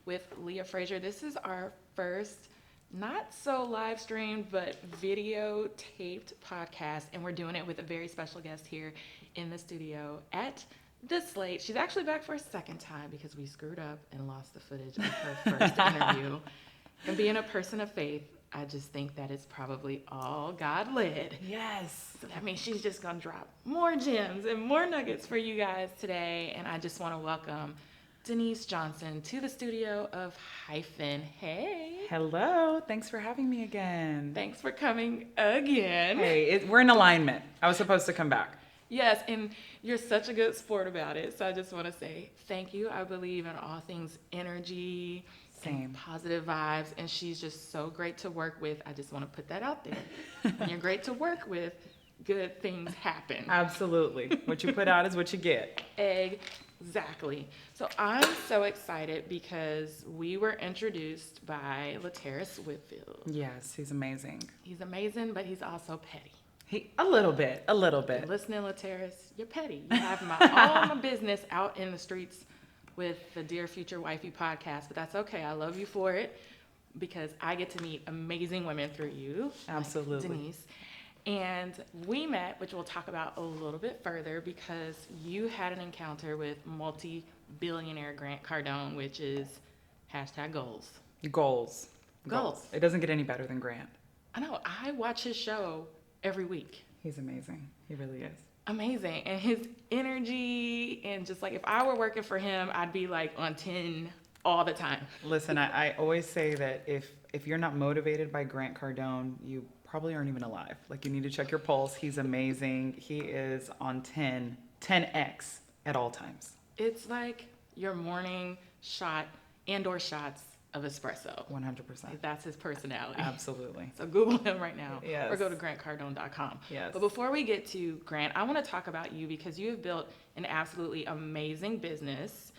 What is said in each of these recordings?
with Leah Frazier. This is our first, not so live streamed, but video taped podcast. And we're doing it with a very special guest here in the studio at the Slate. She's actually back for a second time because we screwed up and lost the footage of her first interview. And being a person of faith, I just think that it's probably all God led. Yes. So that means she's just going to drop more gems and more nuggets for you guys today. And I just want to welcome Dennice Johnson to the studio of Hyphen. Hey. Hello. Thanks for having me again. Thanks for coming again. Hey, we're in alignment. I was supposed to come back. Yes, and you're such a good sport about it. So I just want to say thank you. I believe in all things energy. Same. Positive vibes, and she's just so great to work with. I just want to put that out there. When you're great to work with, good things happen. Absolutely. What you put out is what you get. Exactly. So I'm so excited because we were introduced by Laterris Whitfield. Yes, he's amazing. He's amazing, but he's also petty. A little bit. You're listening, Laterris, you're petty. You have all my business out in the streets with the Dear Future Wifey podcast, but that's okay. I love you for it because I get to meet amazing women through you. Absolutely. Like Dennice. And we met, which we'll talk about a little bit further, because you had an encounter with multi-billionaire Grant Cardone, which is #goals. Goals. It doesn't get any better than Grant. I know. I watch his show every week. He's amazing. He really is. Amazing. And his energy, and just like if I were working for him, I'd be like on 10 all the time. Listen, I always say that if you're not motivated by Grant Cardone, you probably aren't even alive. Like, you need to check your pulse. He's amazing. He is on 10X at all times. It's like your morning shot and/or shots of espresso. 100%. Like, that's his personality. Absolutely. So Google him right now. Yes. Or go to grantcardone.com. Yes. But before we get to Grant, I want to talk about you because you have built an absolutely amazing business.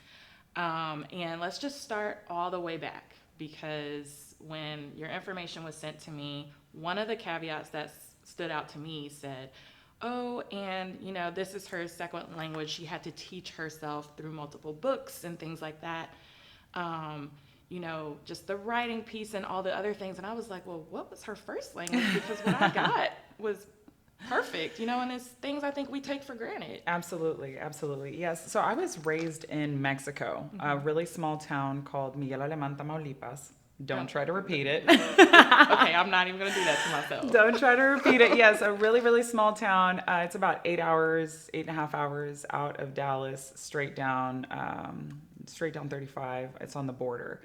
And let's just start all the way back, because when your information was sent to me, one of the caveats that stood out to me said, oh, and this is her second language. She had to teach herself through multiple books and things like that. Just the writing piece and all the other things. And I was like, well, what was her first language? Because what I got was perfect, and it's things I think we take for granted. Absolutely. Yes. So I was raised in Mexico, a really small town called Miguel Alemán, Tamaulipas. Don't try to repeat it. Okay, I'm not even going to do that to myself. Don't try to repeat it. Yes, a really, really small town. It's about 8.5 hours out of Dallas, straight down 35. It's on the border.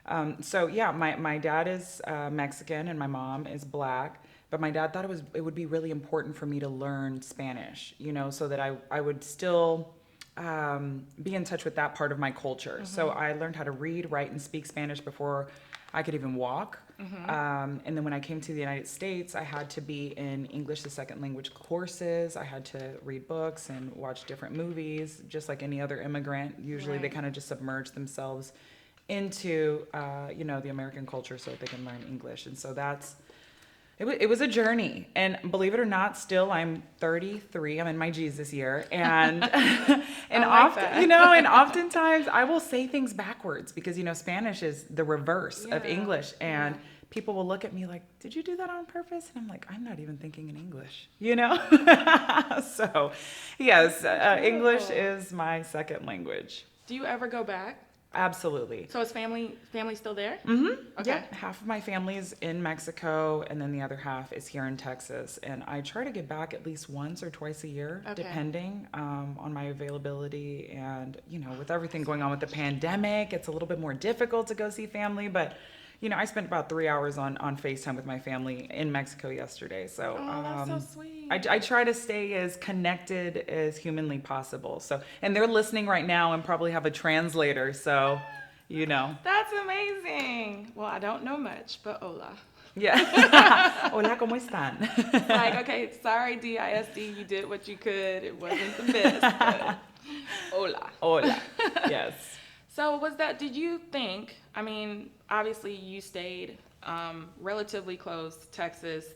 My dad is Mexican and my mom is Black. But my dad thought it would be really important for me to learn Spanish, so that I would still be in touch with that part of my culture. Mm-hmm. So I learned how to read, write, and speak Spanish before I could even walk. Mm-hmm. And then when I came to the United States, I had to be in English as second language courses. I had to read books and watch different movies, just like any other immigrant. Usually They kind of just submerge themselves into, the American culture so that they can learn English. And so it was a journey. And believe it or not, still I'm 33. I'm in my Jesus year. And and oftentimes I will say things backwards because, Spanish is the reverse of English. And people will look at me like, did you do that on purpose? And I'm like, I'm not even thinking in English, So, yes, English is my second language. Do you ever go back? Absolutely. So is family still there? Mm-hmm. Okay. Yeah, half of my family is in Mexico, and then the other half is here in Texas. And I try to get back at least once or twice a year, depending on my availability. And, with everything going on with the pandemic, it's a little bit more difficult to go see family. But, I spent about 3 hours on FaceTime with my family in Mexico yesterday. So, that's so sweet. I try to stay as connected as humanly possible. So, and they're listening right now and probably have a translator. So, That's amazing. Well, I don't know much, but hola. Yeah. Hola, ¿cómo están? Like, okay, sorry, DISD, you did what you could. It wasn't the best, but hola. Hola. Yes. So did you think, obviously you stayed relatively close to Texas.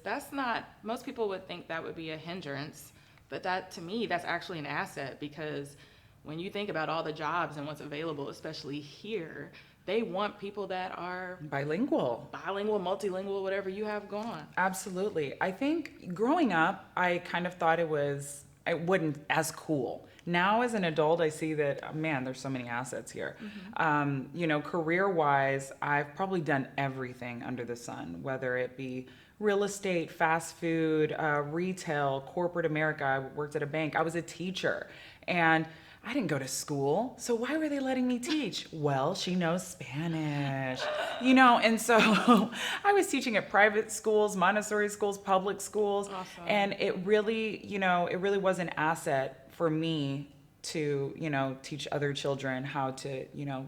Most people would think that would be a hindrance, but to me, that's actually an asset, because when you think about all the jobs and what's available, especially here, They want people that are Bilingual. multilingual, whatever you have going on. Absolutely. I think growing up, I kind of thought it wouldn't as cool. Now as an adult, I see that, man, there's so many assets here. Career-wise, I've probably done everything under the sun, whether it be real estate, fast food, retail, corporate America. I worked at a bank. I was a teacher, and I didn't go to school, so why were they letting me teach? Well, she knows Spanish, and so I was teaching at private schools, Montessori schools, public schools, Awesome. and it really was an asset for me to, teach other children how to,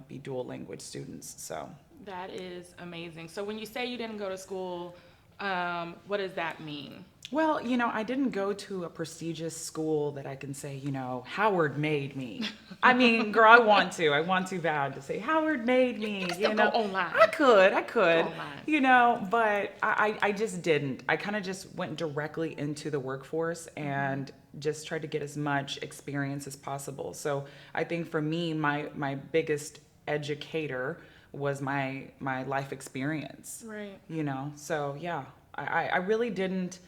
be dual language students, so. That is amazing. So when you say you didn't go to school, what does that mean? Well, I didn't go to a prestigious school that I can say, Howard made me. I mean, girl, I want to bad to say Howard made me. You can still go online. I could, Go online. But I just didn't. I kind of just went directly into the workforce and just tried to get as much experience as possible. So I think for me, my biggest educator was my life experience. Right. So yeah, I really didn't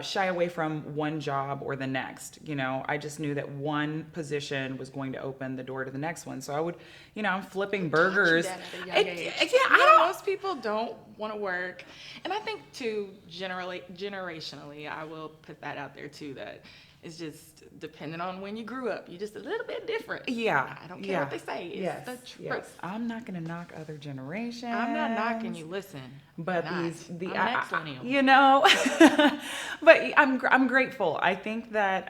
shy away from one job or the next. I just knew that one position was going to open the door to the next one. So I would, I'm flipping burgers. That at a young age. Most people don't want to work. And I think too, generationally, I will put that out there too, that it's just depending on when you grew up. You're just a little bit different. Yeah. I don't care what they say. It's the truth. Yes. I'm not going to knock other generations. I'm not knocking you. Listen. But I'm next millennial. But I'm grateful. I think that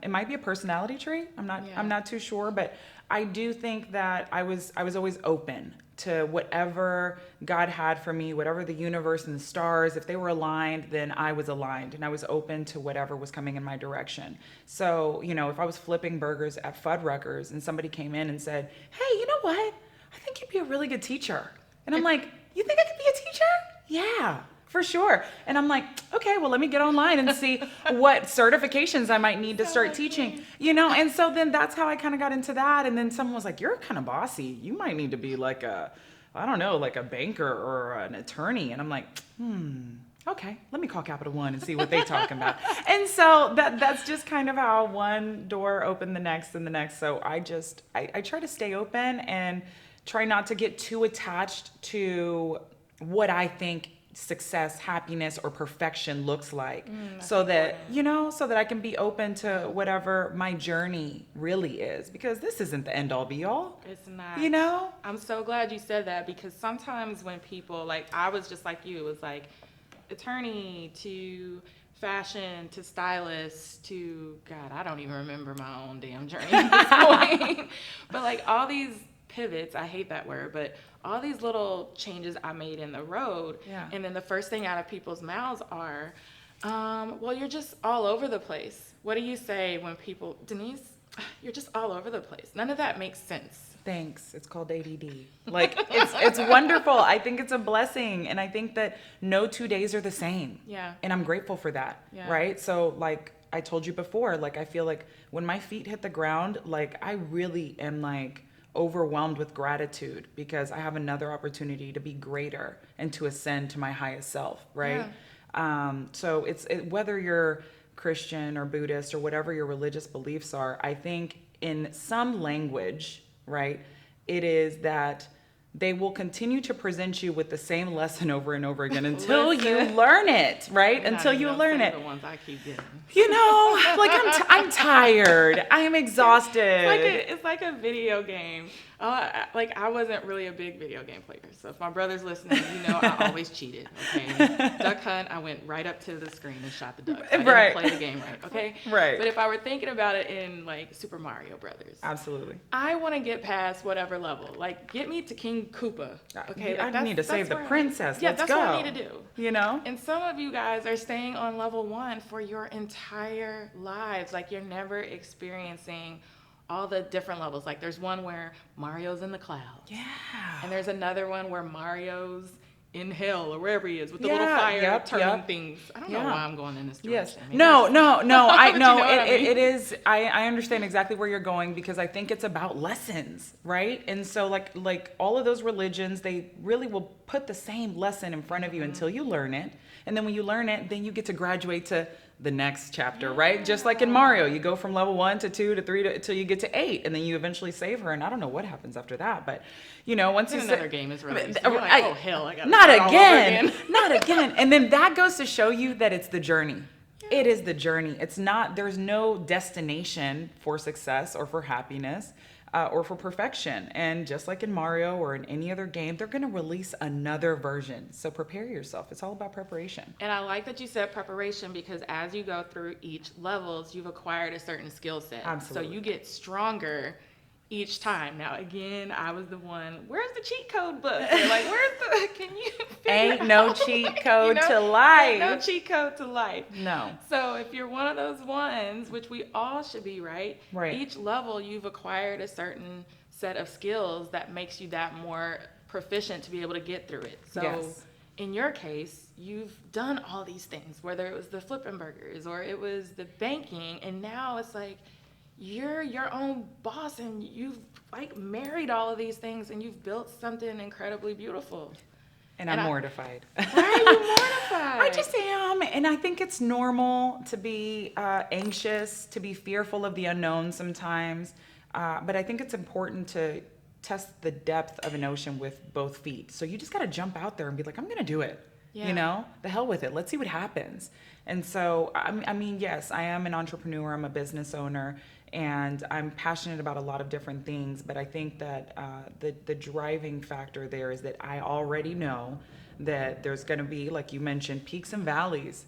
it might be a personality trait. I'm not too sure, but I do think that I was always open to whatever God had for me, whatever the universe and the stars, if they were aligned, then I was aligned, and I was open to whatever was coming in my direction. So, if I was flipping burgers at Fuddruckers and somebody came in and said, hey, you know what? I think you'd be a really good teacher. And I'm like, you think I could be a teacher? Yeah, for sure. And I'm like, okay, well, let me get online and see what certifications I might need to start teaching, and so then that's how I kind of got into that. And then someone was like, you're kind of bossy. You might need to be like a banker or an attorney. And I'm like, okay, let me call Capital One and see what they talking about. And so that's just kind of how one door opened the next and the next. So I try to stay open and try not to get too attached to what I think success, happiness, or perfection looks like, so that I can be open to whatever my journey really is, because this isn't the end all be all. It's not. I'm so glad you said that, because sometimes when people, like, I was just like you, it was like attorney to fashion to stylist to, God, I don't even remember my own damn journey at this point. But like all these pivots, I hate that word, but all these little changes I made in the road. Yeah. And then the first thing out of people's mouths are, well, you're just all over the place. What do you say when people, Dennice, you're just all over the place? None of that makes sense. Thanks. It's called ADD. Like, it's wonderful. I think it's a blessing. And I think that no 2 days are the same. Yeah. And I'm grateful for that. Yeah. Right? So like I told you before, like I feel like when my feet hit the ground, like I really am like overwhelmed with gratitude, because I have another opportunity to be greater and to ascend to my highest self, right? Yeah. So whether you're Christian or Buddhist or whatever your religious beliefs are, I think in some language, right, it is that they will continue to present you with the same lesson over and over again until you learn it, right? Until you learn it. The ones I keep getting. Like I'm tired. I am exhausted. It's like a video game. I wasn't really a big video game player. So if my brother's listening, I always cheated. Okay, Duck Hunt, I went right up to the screen and shot the ducks. I didn't play the game right. Okay, right. But if I were thinking about it in like Super Mario Brothers, absolutely, I want to get past whatever level. Like, get me to King Koopa. Okay, I need to save the princess. Yeah, Let's that's go. what I need to do. And some of you guys are staying on level 1 for your entire lives. Like, you're never experiencing all the different levels. Like, there's one where Mario's in the clouds. Yeah. And there's another one where Mario's in hell or wherever he is with the little fire turning things. I don't know why I'm going in this direction. Yes. No. I know. You know what I mean? It is. I understand exactly where you're going because I think it's about lessons, right? And so like all of those religions, they really will put the same lesson in front of you until you learn it. And then when you learn it, then you get to graduate to the next chapter, right? Just like in Mario, you go from level 1 to 2 to 3 until you get to 8, and then you eventually save her. And I don't know what happens after that, but once you another game is released, you're like, oh hell, I gotta not start all over again, not again. And then that goes to show you that it's the journey. Yeah. It is the journey. It's not. There's no destination for success or for happiness. Or for perfection. And just like in Mario or in any other game, they're going to release another version. So prepare yourself. It's all about preparation. And I like that you said preparation because as you go through each levels, you've acquired a certain skill set. Absolutely. So you get stronger each time. Now, again, I was the one, where's the cheat code book? Or like, can you Ain't no cheat code to life. Ain't no cheat code to life. No. So if you're one of those ones, which we all should be, right? Right. Each level, you've acquired a certain set of skills that makes you that more proficient to be able to get through it. So in your case, you've done all these things, whether it was the flipping burgers or it was the banking, and now it's like, you're your own boss and you've like married all of these things and you've built something incredibly beautiful. And I'm mortified. Why are you mortified? I just am. And I think it's normal to be anxious, to be fearful of the unknown sometimes. But I think it's important to test the depth of an ocean with both feet. So you just got to jump out there and be like, I'm going to do it. Yeah. The hell with it. Let's see what happens. And so, I mean, yes, I am an entrepreneur. I'm a business owner. And I'm passionate about a lot of different things, but I think that the driving factor there is that I already know that there's going to be, like you mentioned, peaks and valleys,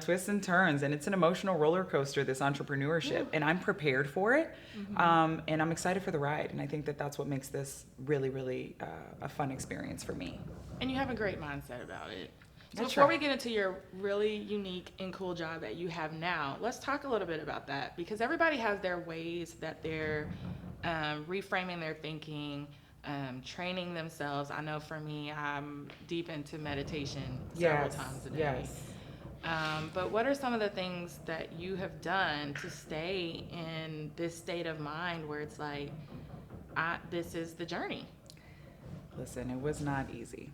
twists and turns, and it's an emotional roller coaster, this entrepreneurship, and I'm prepared for it, and I'm excited for the ride, and I think that that's what makes this really, really a fun experience for me. And you have a great mindset about it. So before we get into your really unique and cool job that you have now, let's talk a little bit about that because everybody has their ways that they're reframing their thinking, training themselves. I know for me, I'm deep into meditation several times a day. Yes. But what are some of the things that you have done to stay in this state of mind where it's like, this is the journey? Listen, it was not easy.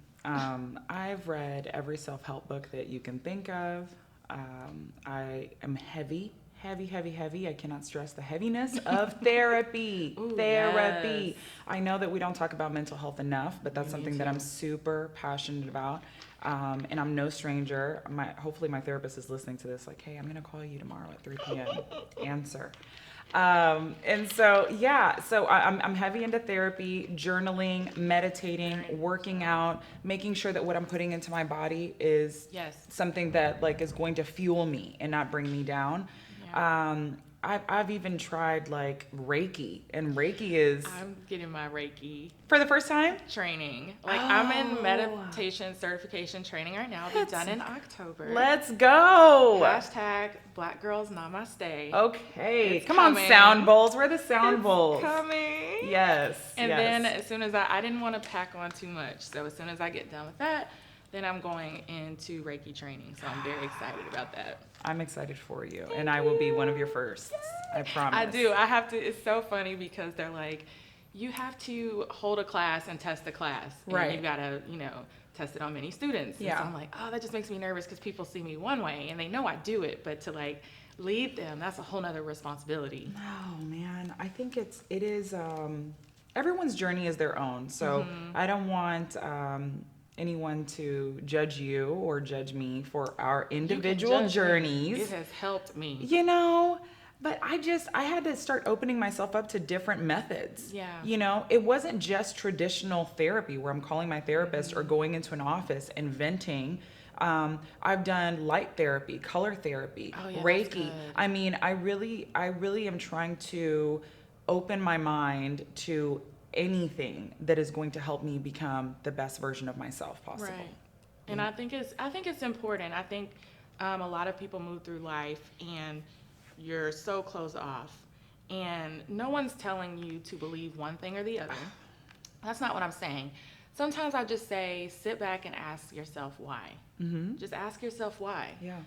I've read every self-help book that you can think of. I am heavy. I cannot stress the heaviness of therapy. Ooh, therapy. Yes. I know that we don't talk about mental health enough, but that's something that I'm super passionate about. And I'm no stranger. Hopefully my therapist is listening to this, like, hey, I'm going to call you tomorrow at 3 p.m. Answer. And so, I'm heavy into therapy, journaling, meditating, working out, making sure that what I'm putting into my body is something that like is going to fuel me and not bring me down. Yeah. I've even tried like Reiki, and Reiki is... I'm getting my Reiki. For the first time? Training. Like I'm in meditation certification training right now. It'll be done in October. Let's go. Hashtag Black Girls Namaste. Okay. It's Come coming. on, sound bowls. Where are the sound bowls? Coming. Yes. And then as soon as I didn't want to pack on too much. So as soon as I get done with that, then I'm going into Reiki training. So I'm very excited about that. I'm excited for you. And I will be one of your firsts. I promise. I do. I have to. It's so funny because they're like, you have to hold a class and test the class. And you've got to, test it on many students. Yeah. And so I'm like, oh, that just makes me nervous because people see me one way and they know I do it. But to like lead them, that's a whole nother responsibility. Oh, man. I think it is, everyone's journey is their own. So I don't want anyone to judge you or judge me for our individual journeys. It has helped me. But I had to start opening myself up to different methods. Yeah. It wasn't just traditional therapy where I'm calling my therapist or going into an office and venting. I've done light therapy, color therapy, Reiki. I mean, I really am trying to open my mind to anything that is going to help me become the best version of myself possible. Right. And I think it's important. I think a lot of people move through life and you're so closed off and no one's telling you to believe one thing or the other. That's not what I'm saying. sometimes I just say, sit back and ask yourself why. Just ask yourself why. Yeah.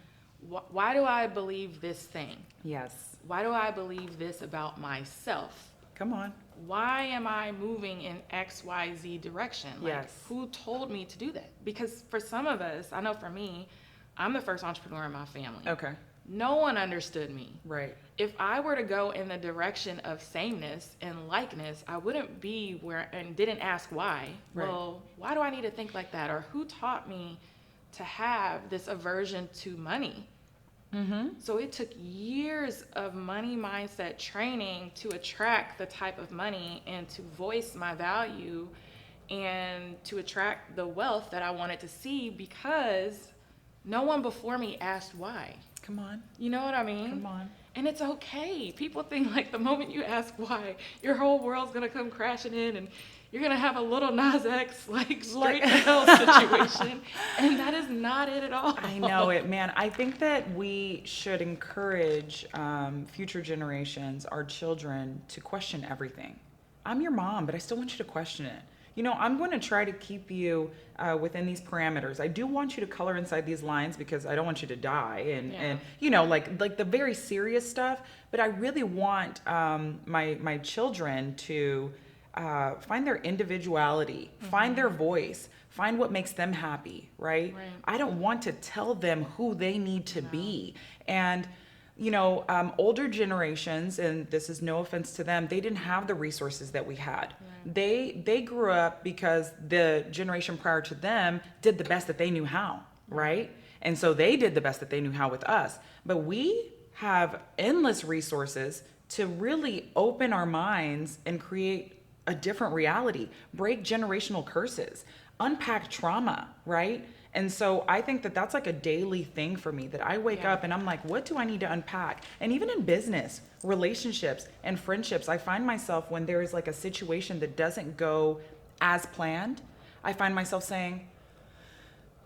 Why do I believe this thing? Yes. Why do I believe this about myself? Come on. Why am I moving in XYZ direction? Like, Yes. who told me to do that? Because for some of us, I know for me, I'm the first entrepreneur in my family. Okay. No one understood me. Right. If I were to go in the direction of sameness and likeness, I wouldn't be where, and didn't ask why. Right. Well, why do I need to think like that? Or who taught me to have this aversion to money? So it took years of money mindset training to attract the type of money and to voice my value and to attract the wealth that I wanted to see, because no one before me asked why. Come on. You know what I mean? Come on. And it's okay. People think like the moment you ask why, your whole world's gonna come crashing in and you're gonna have a little Nas X like straight to hell situation. And that is not it at all. I know it, man. I think that we should encourage future generations, our children, to question everything. I'm your mom, but I still want you to question it. You know, I'm going to try to keep you within these parameters. I do want you to color inside these lines because I don't want you to die and you know, like the very serious stuff. But I really want my children to find their individuality, find their voice, find what makes them happy, right? I don't want to tell them who they need to be. And you know, older generations, and this is no offense to them, they didn't have the resources that we had. They grew up because the generation prior to them did the best that they knew how, right? And so they did the best that they knew how with us. But we have endless resources to really open our minds and create a different reality, break generational curses, unpack trauma, right? And so I think that that's like a daily thing for me, that I wake up and I'm like, what do I need to unpack? And even in business, relationships and friendships, I find myself when there is like a situation that doesn't go as planned, I find myself saying,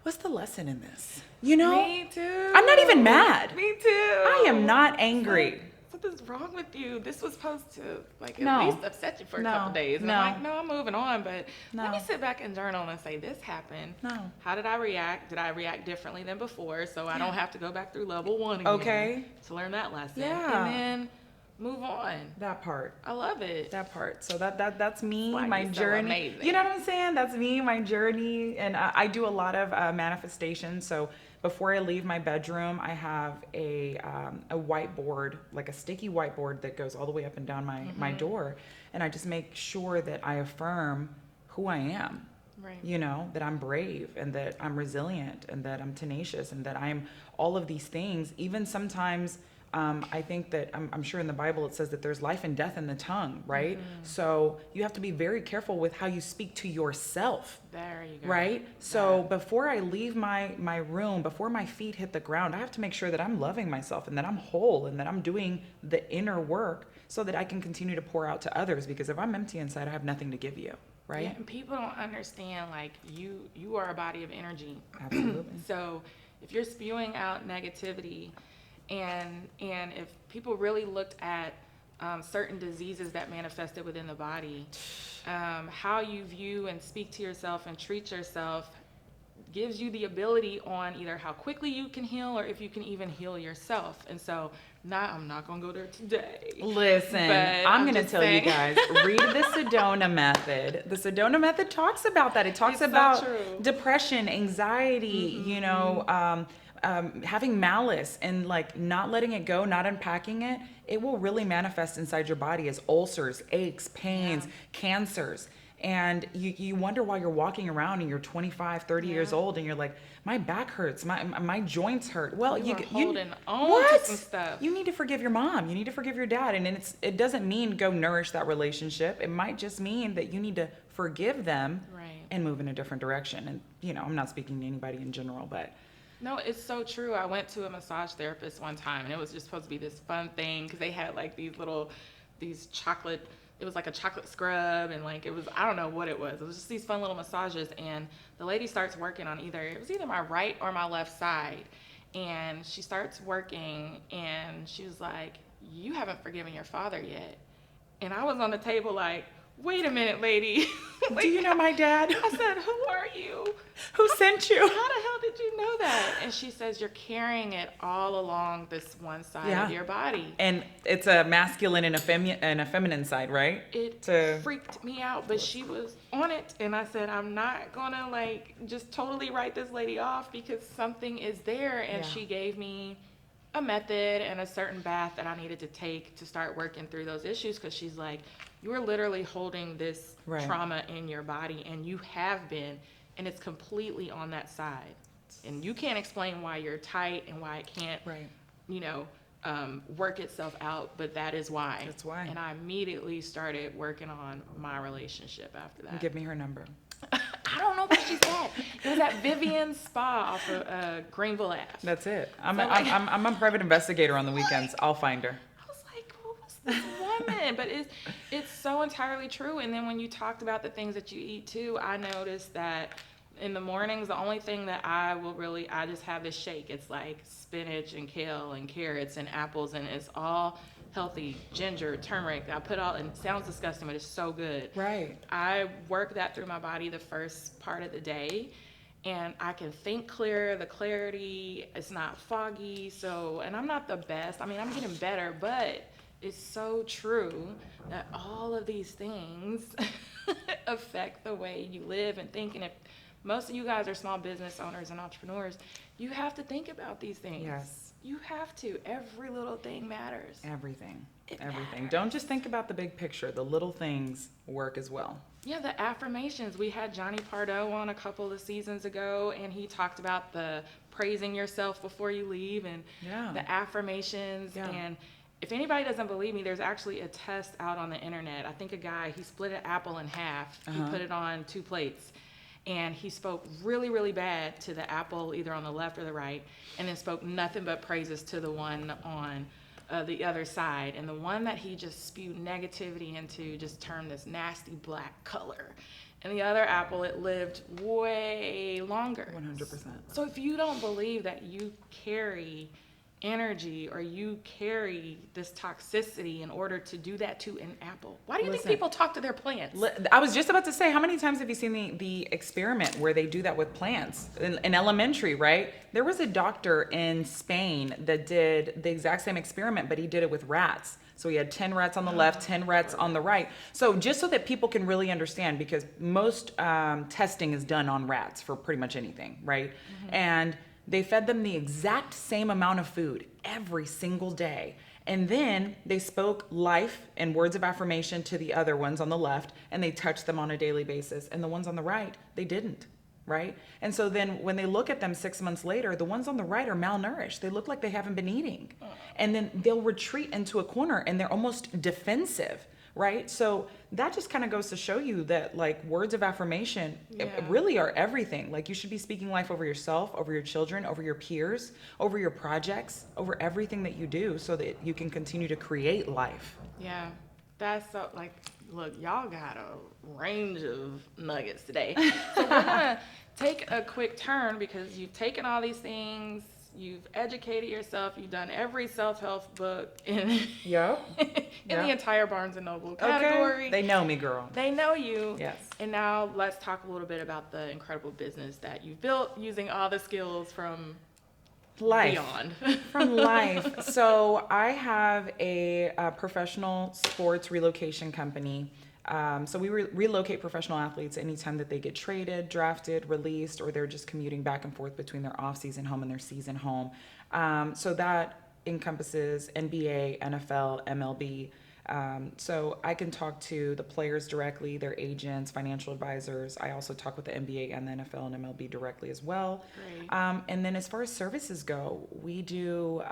what's the lesson in this? You know? Me too. I'm not even mad. Me too. I am not angry. Something's wrong with you. This was supposed to like at No. least upset you for a couple days. And No. I'm like, no, I'm moving on. But No. let me sit back and journal and say, this happened. No. How did I react? Did I react differently than before? So I don't have to go back through level 1 again Okay. to learn that lesson. Yeah. And then move on. That part. I love it. That part. So that's me, Why my you're so journey. amazing. You know what I'm saying? That's me, my journey. And I do a lot of manifestation. So before I leave my bedroom, I have a whiteboard, like a sticky whiteboard that goes all the way up and down my door. And I just make sure that I affirm who I am. Right. You know, that I'm brave and that I'm resilient and that I'm tenacious and that I'm all of these things. Even sometimes I think that I'm sure in the Bible it says that there's life and death in the tongue, right? So you have to be very careful with how you speak to yourself. There you go. Right? So before I leave my room, before my feet hit the ground, I have to make sure that I'm loving myself and that I'm whole and that I'm doing the inner work so that I can continue to pour out to others. Because if I'm empty inside, I have nothing to give you, right? Yeah, and people don't understand, like, you are a body of energy. Absolutely. So if you're spewing out negativity, and if people really looked at certain diseases that manifested within the body, how you view and speak to yourself and treat yourself gives you the ability on either how quickly you can heal or if you can even heal yourself. And so I'm not going to go there today. Listen, But I'm going to just tell saying. you guys, read the Cardone method. The Cardone method talks about that. It talks It's so about true. depression, anxiety, you know, having malice and like not letting it go, not unpacking it. It will really manifest inside your body as ulcers, aches, pains, cancers. And you wonder why you're walking around and you're 25, 30 years old and you're like, my back hurts, my joints hurt. Well, You are holding on to some stuff. You need to forgive your mom. You need to forgive your dad. And it doesn't mean go nourish that relationship. It might just mean that you need to forgive them and move in a different direction. And, you know, I'm not speaking to anybody in general, but. No, it's so true. I went to a massage therapist one time, and it was just supposed to be this fun thing because they had like these chocolate. It was like a chocolate scrub, and like it was, I don't know what it was. It was just these fun little massages, and the lady starts working on either my right or my left side, and she starts working, and she was like, "You haven't forgiven your father yet," and I was on the table like, wait a minute, lady. Like, do you know my dad? I said, who are you? Who sent you? How the hell did you know that? And she says, you're carrying it all along this one side of your body. And it's a masculine and a feminine side, right? It freaked me out, but she was on it. And I said, I'm not gonna like just totally write this lady off because something is there. And she gave me a method and a certain bath that I needed to take to start working through those issues, because she's like, you are literally holding this trauma in your body, and you have been, and it's completely on that side. And you can't explain why you're tight and why it can't, you know, work itself out, but that is why. That's why. And I immediately started working on my relationship after that. Give me her number. I don't know where she's at. It was at Vivian's Spa off of Greenville Ave. That's it. I'm a private investigator on the weekends. I'll find her. I was like, who was this woman? But it's so entirely true. And then when you talked about the things that you eat too, I noticed that in the mornings, the only thing that I just have this shake. It's like spinach and kale and carrots and apples, and it's all healthy, ginger, turmeric. I put all, and it sounds disgusting, but it's so good. Right. I work that through my body the first part of the day, and I can think clear, the clarity, it's not foggy. So, and I'm not the best. I mean, I'm getting better, but it's so true that all of these things affect the way you live and think. And if most of you guys are small business owners and entrepreneurs, you have to think about these things. Yes. You have to. Every little thing matters. Everything. It Everything. matters. Don't just think about the big picture. The little things work as well. Yeah, the affirmations. We had Johnny Pardo on a couple of seasons ago, and he talked about the praising yourself before you leave and the affirmations. Yeah. And if anybody doesn't believe me, there's actually a test out on the internet. I think a guy, he split an apple in half. He put it on 2 plates. And he spoke really, really bad to the apple, either on the left or the right, and then spoke nothing but praises to the one on the other side. And the one that he just spewed negativity into just turned this nasty black color. And the other apple, it lived way longer. 100%. So if you don't believe that you carry energy or you carry this toxicity in order to do that to an apple, why do you think people talk to their plants? I was just about to say, how many times have you seen the experiment where they do that with plants in elementary, right? There was a doctor in Spain that did the exact same experiment, but he did it with rats. So he had 10 rats on the left, 10 rats on the right. So just so that people can really understand, because most testing is done on rats for pretty much anything, right? And they fed them the exact same amount of food every single day. And then they spoke life and words of affirmation to the other ones on the left, and they touched them on a daily basis. And the ones on the right, they didn't, right? And so then when they look at them 6 months later, the ones on the right are malnourished. They look like they haven't been eating. And then they'll retreat into a corner and they're almost defensive, right? So that just kind of goes to show you that like words of affirmation really are everything. Like you should be speaking life over yourself, over your children, over your peers, over your projects, over everything that you do, so that you can continue to create life. Yeah, that's so, like, look, y'all got a range of nuggets today. So we're gonna take a quick turn, because you've taken all these things, you've educated yourself, you've done every self-help book in the entire Barnes & Noble category. Okay. They know me, girl. They know you. Yes. And now let's talk a little bit about the incredible business that you've built using all the skills from life. Beyond. From life. So I have a professional sports relocation company. So we relocate professional athletes anytime that they get traded, drafted, released, or they're just commuting back and forth between their off-season home and their season home. So that encompasses NBA, NFL, MLB. So I can talk to the players directly, their agents, financial advisors. I also talk with the NBA and the NFL and MLB directly as well. Great. And then as far as services go, we do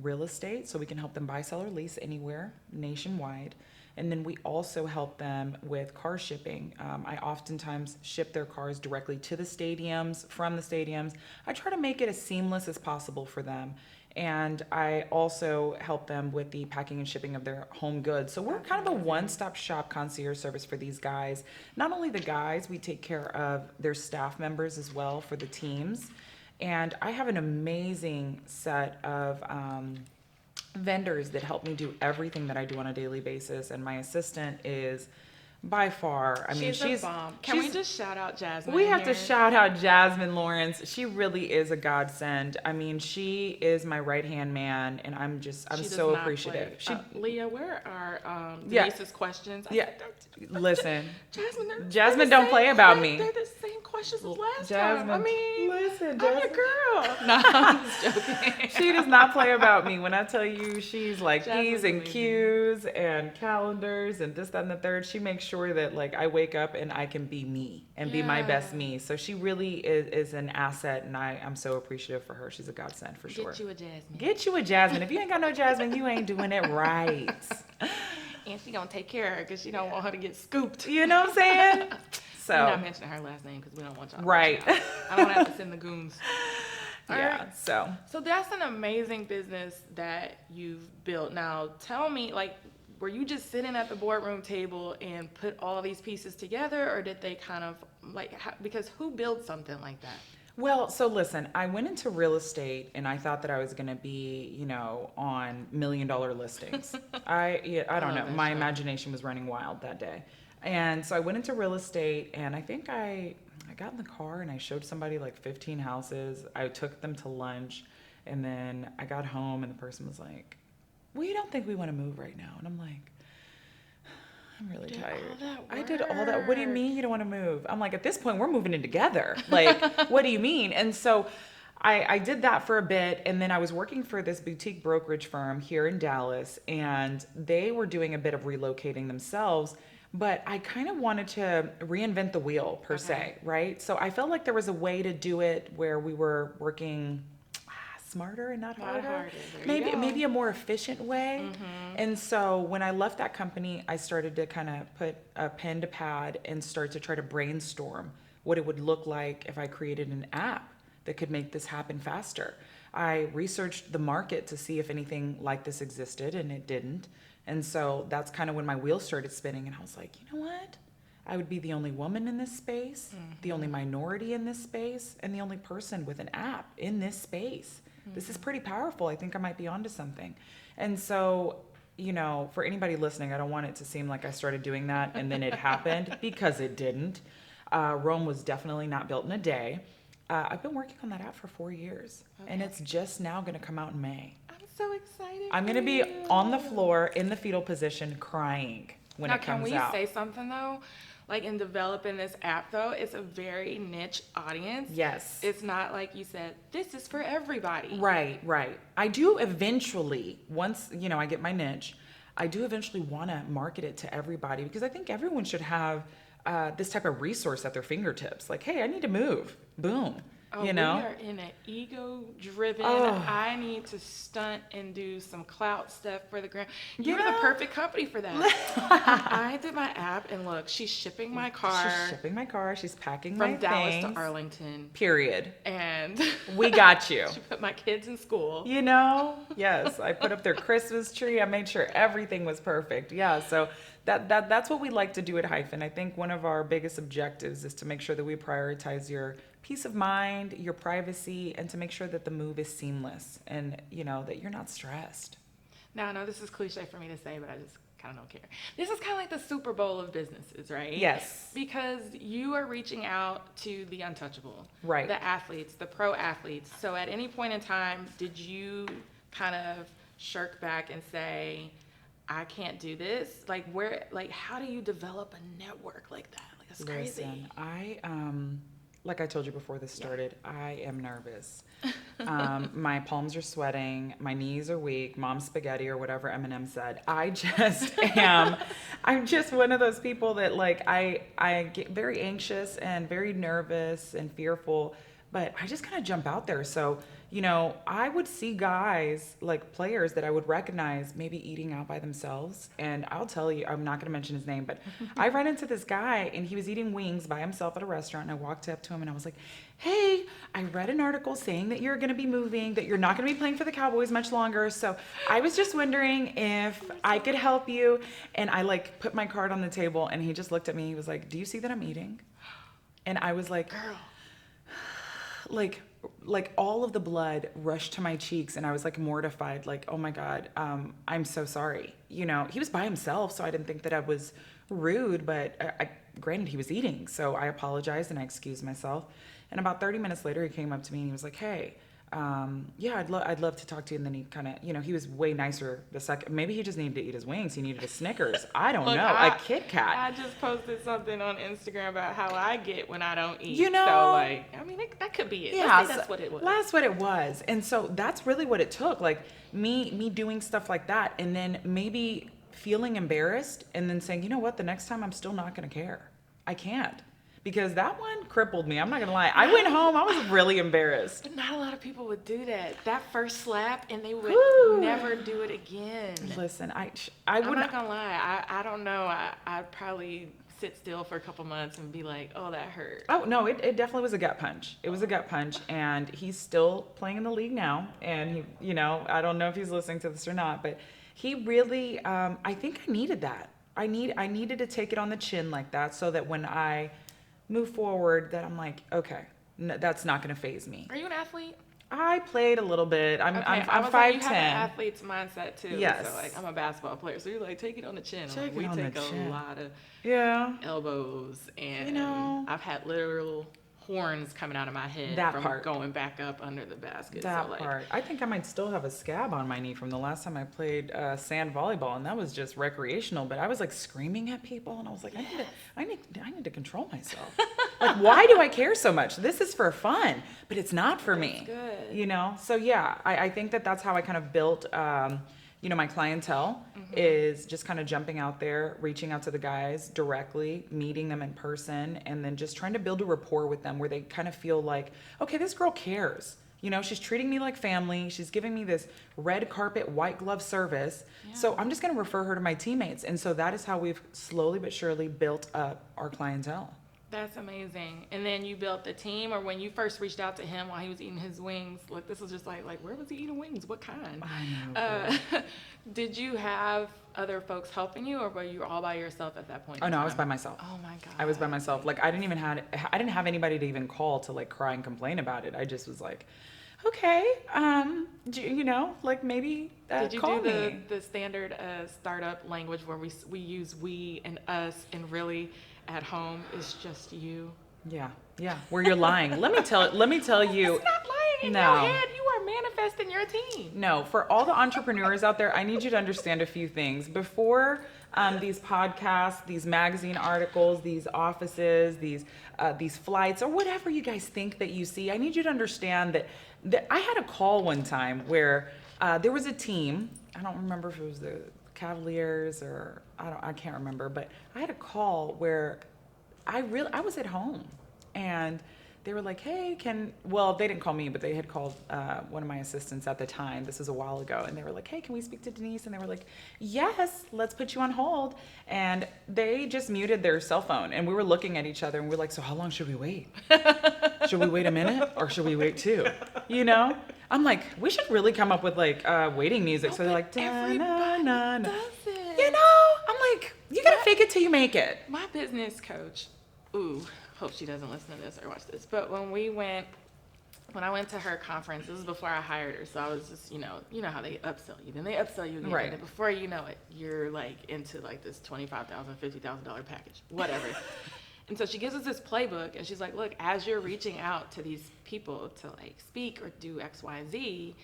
real estate, so we can help them buy, sell, or lease anywhere nationwide. And then we also help them with car shipping. I oftentimes ship their cars directly to the stadiums, from the stadiums. I try to make it as seamless as possible for them. And I also help them with the packing and shipping of their home goods. So we're kind of a one-stop shop concierge service for these guys. Not only the guys, we take care of their staff members as well for the teams. And I have an amazing set of vendors that help me do everything that I do on a daily basis. And my assistant is by far. I mean, she's a bomb. Can we just shout out Jasmine? We have to shout out Jasmine Lawrence. She really is a godsend. I mean, she is my right-hand man, and I'm so appreciative. Leah, where are Denise's questions? Listen, Jasmine, don't play about me. They're the same questions as last Jasmine, time. I mean, listen, I'm your girl. No, I'm just joking. She does not play about me. When I tell you she's like Jasmine's P's and amazing. Q's and calendars and this, that, and the third, she makes sure that like I wake up and I can be me and be my best me. So she really is an asset, and I'm so appreciative for her. She's a godsend for sure. Get you a Jasmine. Get you a Jasmine. If you ain't got no Jasmine, you ain't doing it right. And she gonna take care of her because she don't want her to get scooped. You know what I'm saying? So we're not mentioning her last name because we don't want y'all. Right. To I don't have to send the goons. Yeah. Right. So that's an amazing business that you've built. Now tell me, like, were you just sitting at the boardroom table and put all these pieces together, or did they kind of like because who builds something like that? Well, so listen, I went into real estate and I thought that I was going to be, on $1 million listings. I don't know. My imagination was running wild that day. And so I went into real estate, and I think I got in the car and I showed somebody like 15 houses. I took them to lunch, and then I got home and the person was like, "We don't think we want to move right now." And I'm like, "I'm really tired. I did all that. What do you mean you don't want to move?" I'm like, at this point, we're moving in together. Like, what do you mean? And so I did that for a bit, and then I was working for this boutique brokerage firm here in Dallas, and they were doing a bit of relocating themselves, but I kind of wanted to reinvent the wheel per se, right? So I felt like there was a way to do it where we were working smarter and not harder. Maybe a more efficient way. Mm-hmm. And so when I left that company, I started to kind of put a pen to pad and start to try to brainstorm what it would look like if I created an app that could make this happen faster. I researched the market to see if anything like this existed, and it didn't. And so that's kind of when my wheels started spinning, and I was like, you know what? I would be the only woman in this space, the only minority in this space, and the only person with an app in this space. This is pretty powerful. I think I might be onto something. And so, for anybody listening, I don't want it to seem like I started doing that and then it happened, because it didn't. Rome was definitely not built in a day. I've been working on that app for 4 years, and it's just now going to come out in May. I'm so excited. I'm going to be on the floor in the fetal position crying when it comes out. Now, can we say something though? Like, in developing this app though, it's a very niche audience. Yes. It's not like you said, this is for everybody. Right. I do eventually, once, I get my niche, I do eventually want to market it to everybody, because I think everyone should have this type of resource at their fingertips. Like, hey, I need to move. Boom. We are in an ego-driven, I need to stunt and do some clout stuff for the gram. You're the perfect company for that. I did my app, and look, she's shipping my car. She's packing my things. From Dallas to Arlington. Period. And we got you. She put my kids in school. Yes, I put up their Christmas tree. I made sure everything was perfect. Yeah, so that's what we like to do at Hyphen. I think one of our biggest objectives is to make sure that we prioritize your peace of mind, your privacy, and to make sure that the move is seamless and, that you're not stressed. Now, I know this is cliche for me to say, but I just kind of don't care. This is kind of like the Super Bowl of businesses, right? Yes. Because you are reaching out to the untouchable. Right. The athletes, the pro athletes. So at any point in time, did you kind of shirk back and say, I can't do this? How do you develop a network like that? Like, it's crazy. Listen, like I told you before this started, I am nervous. My palms are sweating. My knees are weak. Mom's spaghetti, or whatever Eminem said. I just am. I'm just one of those people that I get very anxious and very nervous and fearful, but I just kind of jump out there. So, I would see guys, like players that I would recognize maybe eating out by themselves. And I'll tell you, I'm not going to mention his name, but I ran into this guy and he was eating wings by himself at a restaurant. And I walked up to him and I was like, hey, I read an article saying that you're going to be moving, that you're not going to be playing for the Cowboys much longer. So I was just wondering if I could help you. And I put my card on the table and he just looked at me. He was like, do you see that I'm eating? And I was like, girl, like all of the blood rushed to my cheeks and I was mortified, oh my God, I'm so sorry. He was by himself, so I didn't think that I was rude, but granted, he was eating. So I apologized and I excused myself. And about 30 minutes later, he came up to me and he was like, hey, yeah, I'd love to talk to you. And then he kind of, he was way nicer the second. Maybe he just needed to eat his wings. He needed a Snickers. I don't know. A Kit Kat. I just posted something on Instagram about how I get when I don't eat. So like, I mean, that could be it. Yeah, that's what it was. That's what it was. And so that's really what it took. Like me doing stuff like that, and then maybe feeling embarrassed, and then saying, you know what, the next time I'm still not going to care. I can't. Because that one crippled me. I'm not going to lie. I went home. I was really embarrassed. But not a lot of people would do that. That first slap, and they would never do it again. Listen, I'm not going to lie. I don't know. I'd probably sit still for a couple months and be like, oh, that hurt. Oh, no, it definitely was a gut punch. It was a gut punch. And he's still playing in the league now. And, he, I don't know if he's listening to this or not. But he really, I think I needed that. I needed to take it on the chin like that, so that when I move forward, that I'm like, okay, no, that's not going to faze me. Are you an athlete? I played a little bit. I'm 5'10". Like, you have an athlete's mindset too. Yes. So like, I'm a basketball player, so you're like, take it on the chin. Take we it on take the a chin. lot of elbows, and I've had literal horns coming out of my head from going back up under the basket. Part. I think I might still have a scab on my knee from the last time I played sand volleyball, and that was just recreational. But I was like screaming at people, and I was like, I need to control myself. Like, why do I care so much? This is for fun, but it's not for me. Good. So yeah, I think that's how I kind of built. My clientele is just kind of jumping out there, reaching out to the guys directly, meeting them in person, and then just trying to build a rapport with them where they kind of feel like, okay, this girl cares. She's treating me like family. She's giving me this red carpet, white glove service. Yeah. So I'm just going to refer her to my teammates. And so that is how we've slowly but surely built up our clientele. That's amazing. And then you built the team, or when you first reached out to him while he was eating his wings, look, this was just like where was he eating wings? What kind? I know. Did you have other folks helping you, or were you all by yourself at that point? Oh no, I was by myself. Oh my God. I was by myself. Like I didn't have anybody to even call to like cry and complain about it. I just was like, okay, like maybe did you call do me. the standard startup language where we use we and us, and really at home is just you? Yeah, where you're lying. Let me tell you. It's not lying in your head. You are manifesting your team. No, for all the entrepreneurs out there, I need you to understand a few things. Before these podcasts, these magazine articles, these offices, these flights, or whatever you guys think that you see, I need you to understand that I had a call one time where there was a team. I don't remember if it was the Cavaliers or I can't remember, but I had a call where I was at home, and they were like, hey, they didn't call me, but they had called one of my assistants at the time. This was a while ago. And they were like, hey, can we speak to Dennice? And they were like, yes, let's put you on hold. And they just muted their cell phone. And we were looking at each other, and we're like, so how long should we wait? Should we wait a minute, or should we wait 2? I'm like, we should really come up with like waiting music. So they're like, everybody does it. I'm like, you gotta fake it till you make it. My business coach, hope she doesn't listen to this or watch this, but when I went to her conference, this was before I hired her, so I was just, you know how they upsell you. Then they upsell you again, right. And then before you know it, you're like into like this $25,000, $50,000 package, whatever. And so she gives us this playbook, and she's like, look, as you're reaching out to these people to like speak or do X, Y, and Z,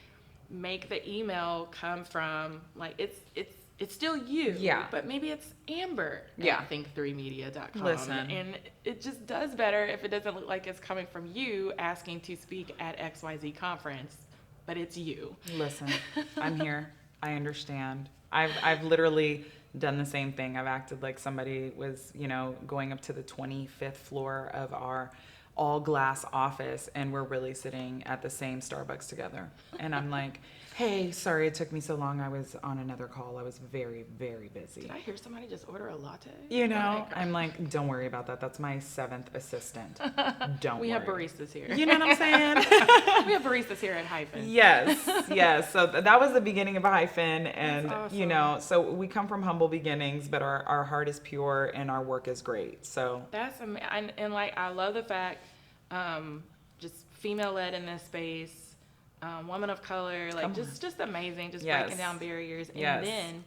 make the email come from like, it's still you, but maybe it's Amber at think3media.com. Listen. And it just does better if it doesn't look like it's coming from you asking to speak at XYZ conference, but it's you. Listen, I'm here. I understand. I've literally done the same thing. I've acted like somebody was, going up to the 25th floor of our all glass office, and we're really sitting at the same Starbucks together. And I'm like, hey, sorry it took me so long. I was on another call. I was very, very busy. Did I hear somebody just order a latte? I'm like, don't worry about that. That's my 7th assistant. Don't worry. We have baristas here. You know what I'm saying? We have baristas here at Hyphen. Yes. So that was the beginning of Hyphen. And, awesome. So we come from humble beginnings, but our heart is pure and our work is great. So that's amazing. And like, I love the fact, just female-led in this space. Woman of color, like just amazing, just breaking down barriers. And then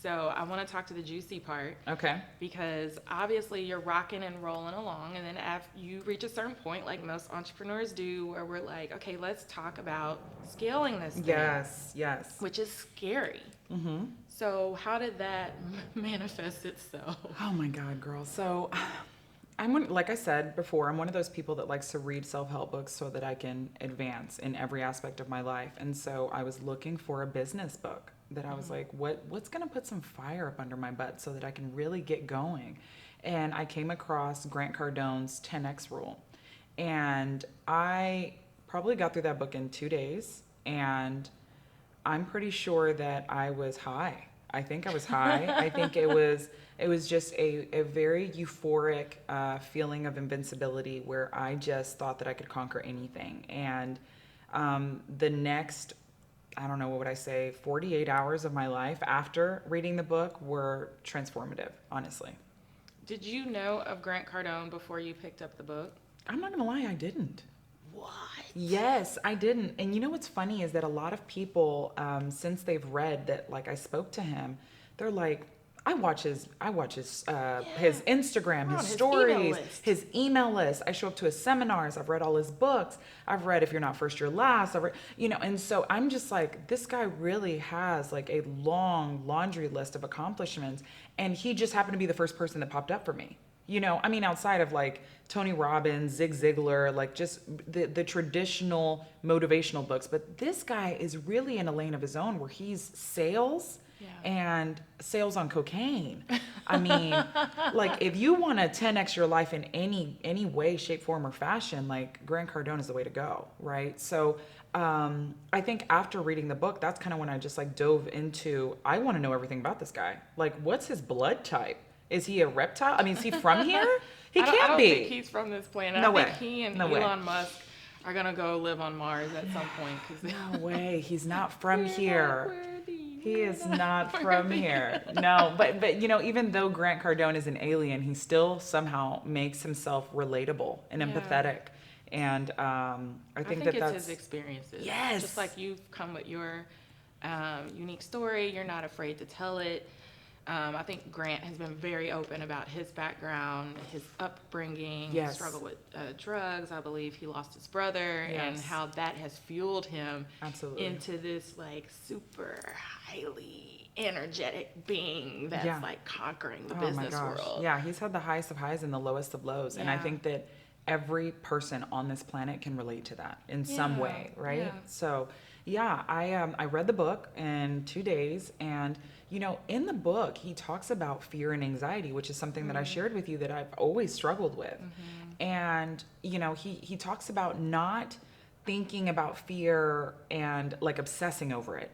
So I want to talk to the juicy part. Okay. Because obviously you're rocking and rolling along, and then after you reach a certain point, like most entrepreneurs do, where we're like, okay, let's talk about scaling this thing. Yes, yes. Which is scary. Mm-hmm. So how did that manifest itself? Oh my God, girl. So like I said before, I'm one of those people that likes to read self-help books so that I can advance in every aspect of my life. And so I was looking for a business book that I was like, what's going to put some fire up under my butt so that I can really get going? And I came across Grant Cardone's 10X rule. And I probably got through that book in 2 days. And I'm pretty sure that I was high. I think I was high. I think it was just a very euphoric feeling of invincibility where I just thought that I could conquer anything. And the next, I don't know, what would I say, 48 hours of my life after reading the book were transformative, honestly. Did you know of Grant Cardone before you picked up the book? I'm not going to lie, I didn't. What? Yes, I didn't. And you know what's funny is that a lot of people, since they've read that, like I spoke to him, they're like, I watch his Instagram, his stories, his email list. I show up to his seminars. I've read all his books. I've read If You're Not First, You're Last. I've read, and so I'm just like, this guy really has like a long laundry list of accomplishments. And he just happened to be the first person that popped up for me. Outside of like Tony Robbins, Zig Ziglar, like just the traditional motivational books. But this guy is really in a lane of his own where he's sales and sales on cocaine. I mean, like if you want to 10X your life in any way, shape, form, or fashion, like Grant Cardone is the way to go, right? So I think after reading the book, that's kind of when I just like dove into, I want to know everything about this guy. Like, what's his blood type? Is he a reptile? I mean, is he from here? He can't be. I don't think he's from this planet. No way. I think he and Elon Musk are going to go live on Mars at some point. No way. He's not from here. He is not from here. No, but even though Grant Cardone is an alien, he still somehow makes himself relatable and empathetic. And I think it's that's his experiences. Yes. Just like you've come with your unique story. You're not afraid to tell it. I think Grant has been very open about his background, his upbringing, his struggle with drugs. I believe he lost his brother, and how that has fueled him into this like super highly energetic being that's like conquering the business world. Yeah, he's had the highest of highs and the lowest of lows, and I think that every person on this planet can relate to that in some way, right? Yeah. So I read the book in 2 days, and in the book he talks about fear and anxiety, which is something that I shared with you that I've always struggled with. And he talks about not thinking about fear and like obsessing over it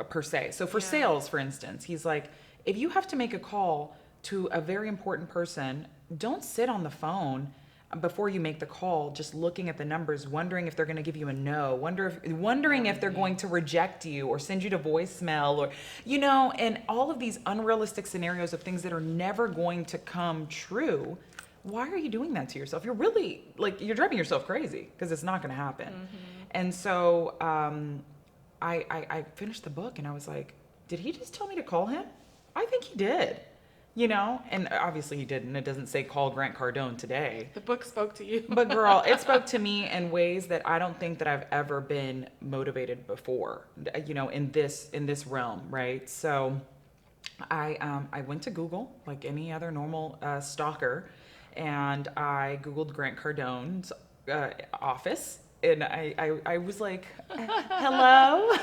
per se. So for sales, for instance, he's like, if you have to make a call to a very important person, don't sit on the phone before you make the call, just looking at the numbers, wondering if they're going to give you a no, wondering if they're going to reject you or send you to voicemail, or, and all of these unrealistic scenarios of things that are never going to come true. Why are you doing that to yourself? You're really you're driving yourself crazy because it's not going to happen. And so I finished the book and I was like, did he just tell me to call him? I think he did. And obviously he didn't. It doesn't say call Grant Cardone today. The book spoke to you. But girl, it spoke to me in ways that I don't think that I've ever been motivated before, in this realm, right? So I went to Google like any other normal stalker, and I Googled Grant Cardone's office, and I was like, hello?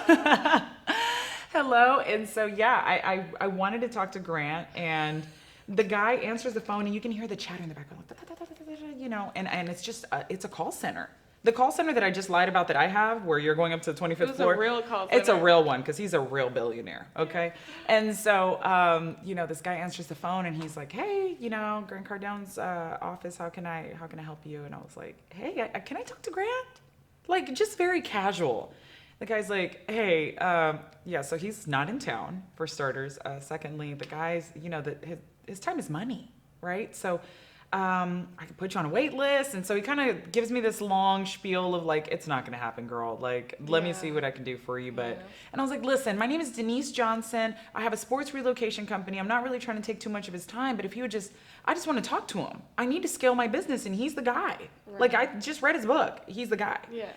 Hello. And so, I wanted to talk to Grant, and the guy answers the phone and you can hear the chatter in the background, and it's just, it's a call center. The call center that I just lied about that I have, where you're going up to the 25th floor. It's a real call center. It's a real one, because he's a real billionaire. Okay. And so, this guy answers the phone and he's like, hey, Grant Cardone's office, how can I help you? And I was like, hey, can I talk to Grant? Like, just very casual. The guy's like, hey, so he's not in town, for starters. Secondly, the guy's, his time is money, right? So I can put you on a wait list. And so he kind of gives me this long spiel of like, it's not going to happen, girl. Like, let me see what I can do for you. But, and I was like, listen, my name is Dennice Johnson. I have a sports relocation company. I'm not really trying to take too much of his time, but if he would I just want to talk to him. I need to scale my business and he's the guy. Right. Like, I just read his book. He's the guy. Yeah.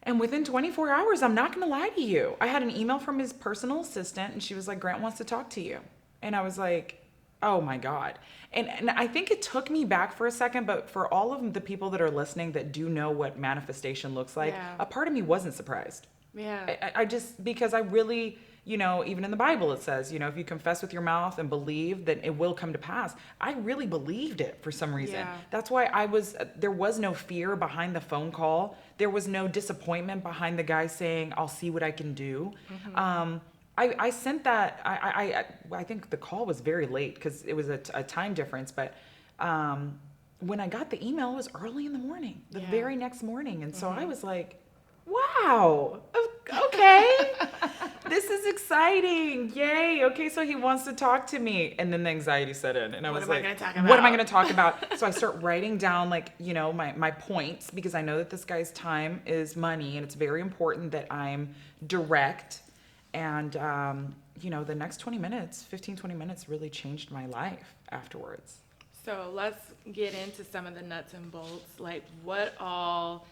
And within 24 hours, I'm not going to lie to you, I had an email from his personal assistant and she was like, Grant wants to talk to you. And I was like, oh my God. And I think it took me back for a second, but for all of the people that are listening that do know what manifestation looks like, a part of me wasn't surprised. Yeah. I just, because I really, you know, even in the Bible it says, you know, if you confess with your mouth and believe, then it will come to pass. I really believed it for some reason. Yeah. That's why there was no fear behind the phone call. There was no disappointment behind the guy saying, I'll see what I can do. I sent that, I think the call was very late because it was a time difference, but when I got the email, it was early in the morning, the very next morning. And so I was like, wow, okay, this is exciting. Yay. Okay, so he wants to talk to me. And then the anxiety set in. And I was like, what am I going to talk about? So I start writing down, like, you know, my points, because I know that this guy's time is money and it's very important that I'm direct. And, you know, the next 20 minutes really changed my life afterwards. So let's get into some of the nuts and bolts. Like, what all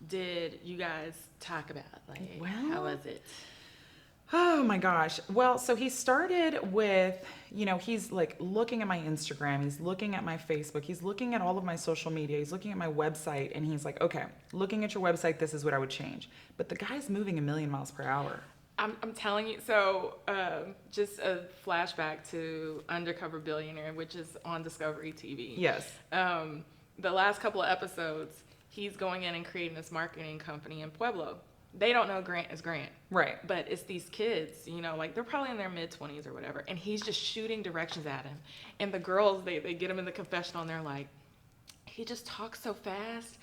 did you guys talk about? Like, how was it? Oh my gosh. Well, so he started with, you know, he's like looking at my Instagram, he's looking at my Facebook, he's looking at all of my social media, he's looking at my website, and he's like, okay, looking at your website, this is what I would change. But the guy's moving 1,000,000 miles per hour. I'm telling you, so just a flashback to Undercover Billionaire, which is on Discovery TV. Yes. The last couple of episodes, he's going in and creating this marketing company in Pueblo. They don't know Grant is Grant. Right. But it's these kids, you know, like they're probably in their mid-20s or whatever, and he's just shooting directions at him. And the girls, they get him in the confessional, and they're like, he just talks so fast.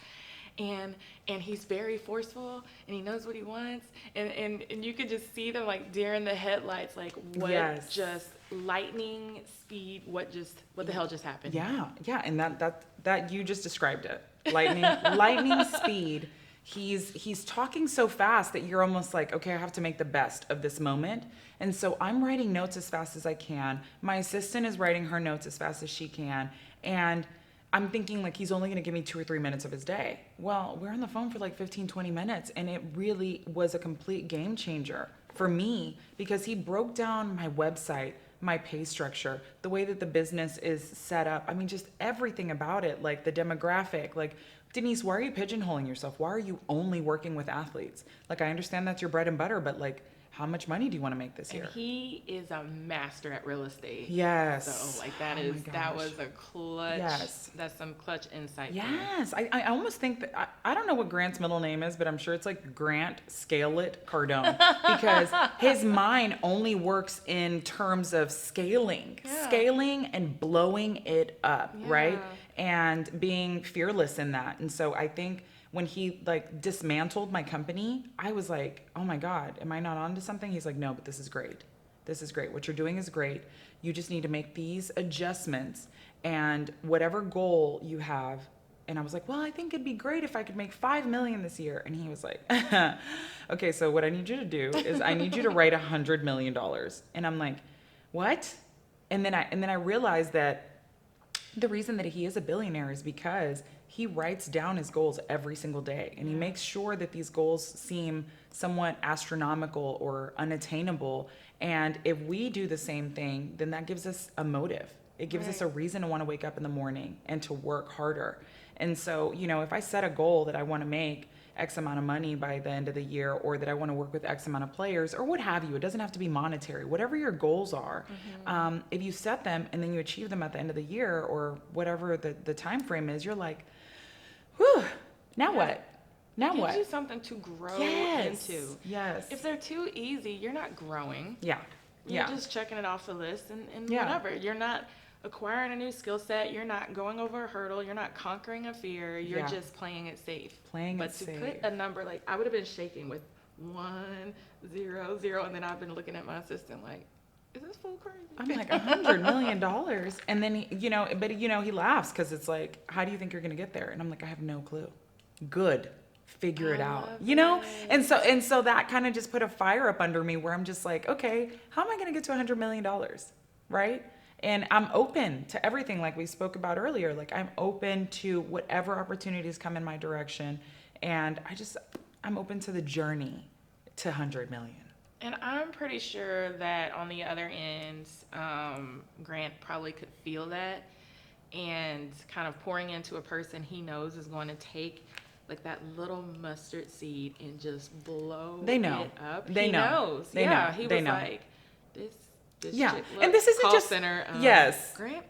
And he's very forceful, and he knows what he wants, and you could just see them like deer in the headlights, like what just lightning speed, what the hell just happened? Yeah, and that you just described it, lightning speed. He's talking so fast that you're almost like, okay, I have to make the best of this moment. And so I'm writing notes as fast as I can. My assistant is writing her notes as fast as she can, and I'm thinking like he's only going to give me 2 or 3 minutes of his day. Well, we're on the phone for like 15, 20 minutes, and it really was a complete game changer for me because he broke down my website, my pay structure, the way that the business is set up. I mean, just everything about it, like the demographic. Like, Dennice, why are you pigeonholing yourself? Why are you only working with athletes? Like, I understand that's your bread and butter, but like, how much money do you want to make this year? And he is a master at real estate. Yes. So like that was a clutch. Yes. That's some clutch insight. Yes. I almost think that, I don't know what Grant's middle name is, but I'm sure it's like Grant Scale It Cardone because his mind only works in terms of scaling and blowing it up, right? And being fearless in that. And so I think when he like dismantled my company, I was like, oh my God, am I not onto something? He's like, no, but this is great. This is great. What you're doing is great. You just need to make these adjustments and whatever goal you have. And I was like, well, I think it'd be great if I could make 5 million this year. And he was like, okay, so what I need you to do is I need you to write $100 million. And I'm like, what? And then I realized that the reason that he is a billionaire is because he writes down his goals every single day, and he makes sure that these goals seem somewhat astronomical or unattainable. And if we do the same thing, then that gives us a motive. It gives us a reason to want to wake up in the morning and to work harder. And so, you know, if I set a goal that I want to make X amount of money by the end of the year, or that I want to work with X amount of players, or what have you, it doesn't have to be monetary. Whatever your goals are, if you set them and then you achieve them at the end of the year or whatever the time frame is, you're like, whew, now what? Now Gives what? you something to grow into. Yes. If they're too easy, you're not growing. Yeah. You're just checking it off the list and whatever. You're not acquiring a new skill set. You're not going over a hurdle. You're not conquering a fear. You're just playing it safe. But to put a number, like I would have been shaking with 1, 0, 0, and then I've been looking at my assistant like, is this fool crazy? I'm like, $100 million. And then, he laughs because it's like, how do you think you're going to get there? And I'm like, I have no clue. Good. Figure it out, love it. And so that kind of just put a fire up under me where I'm just like, okay, how am I going to get to $100 million? Right. And I'm open to everything like we spoke about earlier. Like I'm open to whatever opportunities come in my direction. And I'm open to the journey to 100 million. And I'm pretty sure that on the other end, Grant probably could feel that and kind of pouring into a person he knows is going to take like that little mustard seed and just blow They know. it up. They he know. knows. They yeah, know. he They was know. like, this Yeah. chick And this isn't call just center. yes. Grant,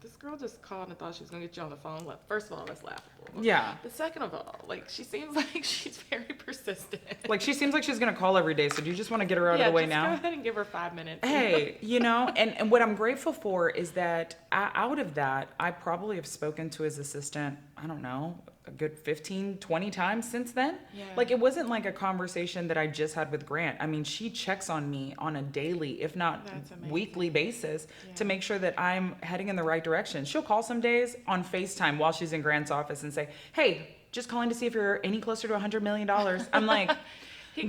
this girl just called and thought she was gonna get you on the phone. Well, first of all, that's laughable. Yeah. But second of all, like she seems like she's very persistent. Like she seems like she's going to call every day. So do you just want to get her out of the way just now? go ahead and give her 5 minutes. Hey, and what I'm grateful for is that out of that, I probably have spoken to his assistant, I don't know, a good 15, 20 times since then. Yeah. Like it wasn't like a conversation that I just had with Grant. I mean, she checks on me on a daily, if not That's amazing. weekly basis Yeah. to make sure that I'm heading in the right direction. She'll call some days on FaceTime while she's in Grant's office and say, hey, just calling to see if you're any closer to $100 million. I'm like,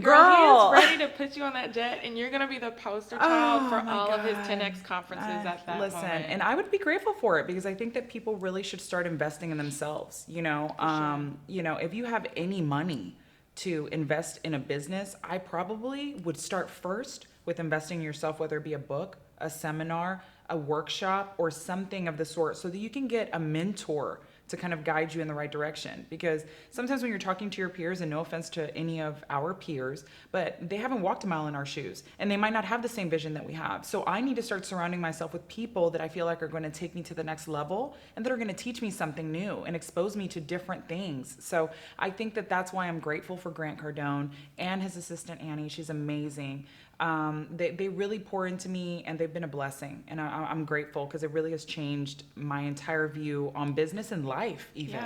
Girl, he is ready to put you on that jet, and you're gonna be the poster child for my all of his God. 10X conferences at that Listen, moment. and I would be grateful for it because I think that people really should start investing in themselves. If you have any money to invest in a business, I probably would start first with investing in yourself, whether it be a book, a seminar, a workshop, or something of the sort, so that you can get a mentor to kind of guide you in the right direction. Because sometimes when you're talking to your peers, and no offense to any of our peers, but they haven't walked a mile in our shoes and they might not have the same vision that we have. So I need to start surrounding myself with people that I feel like are going to take me to the next level and that are going to teach me something new and expose me to different things. So I think that that's why I'm grateful for Grant Cardone and his assistant Annie. She's amazing. They really pour into me and they've been a blessing, and I'm grateful because it really has changed my entire view on business and life even,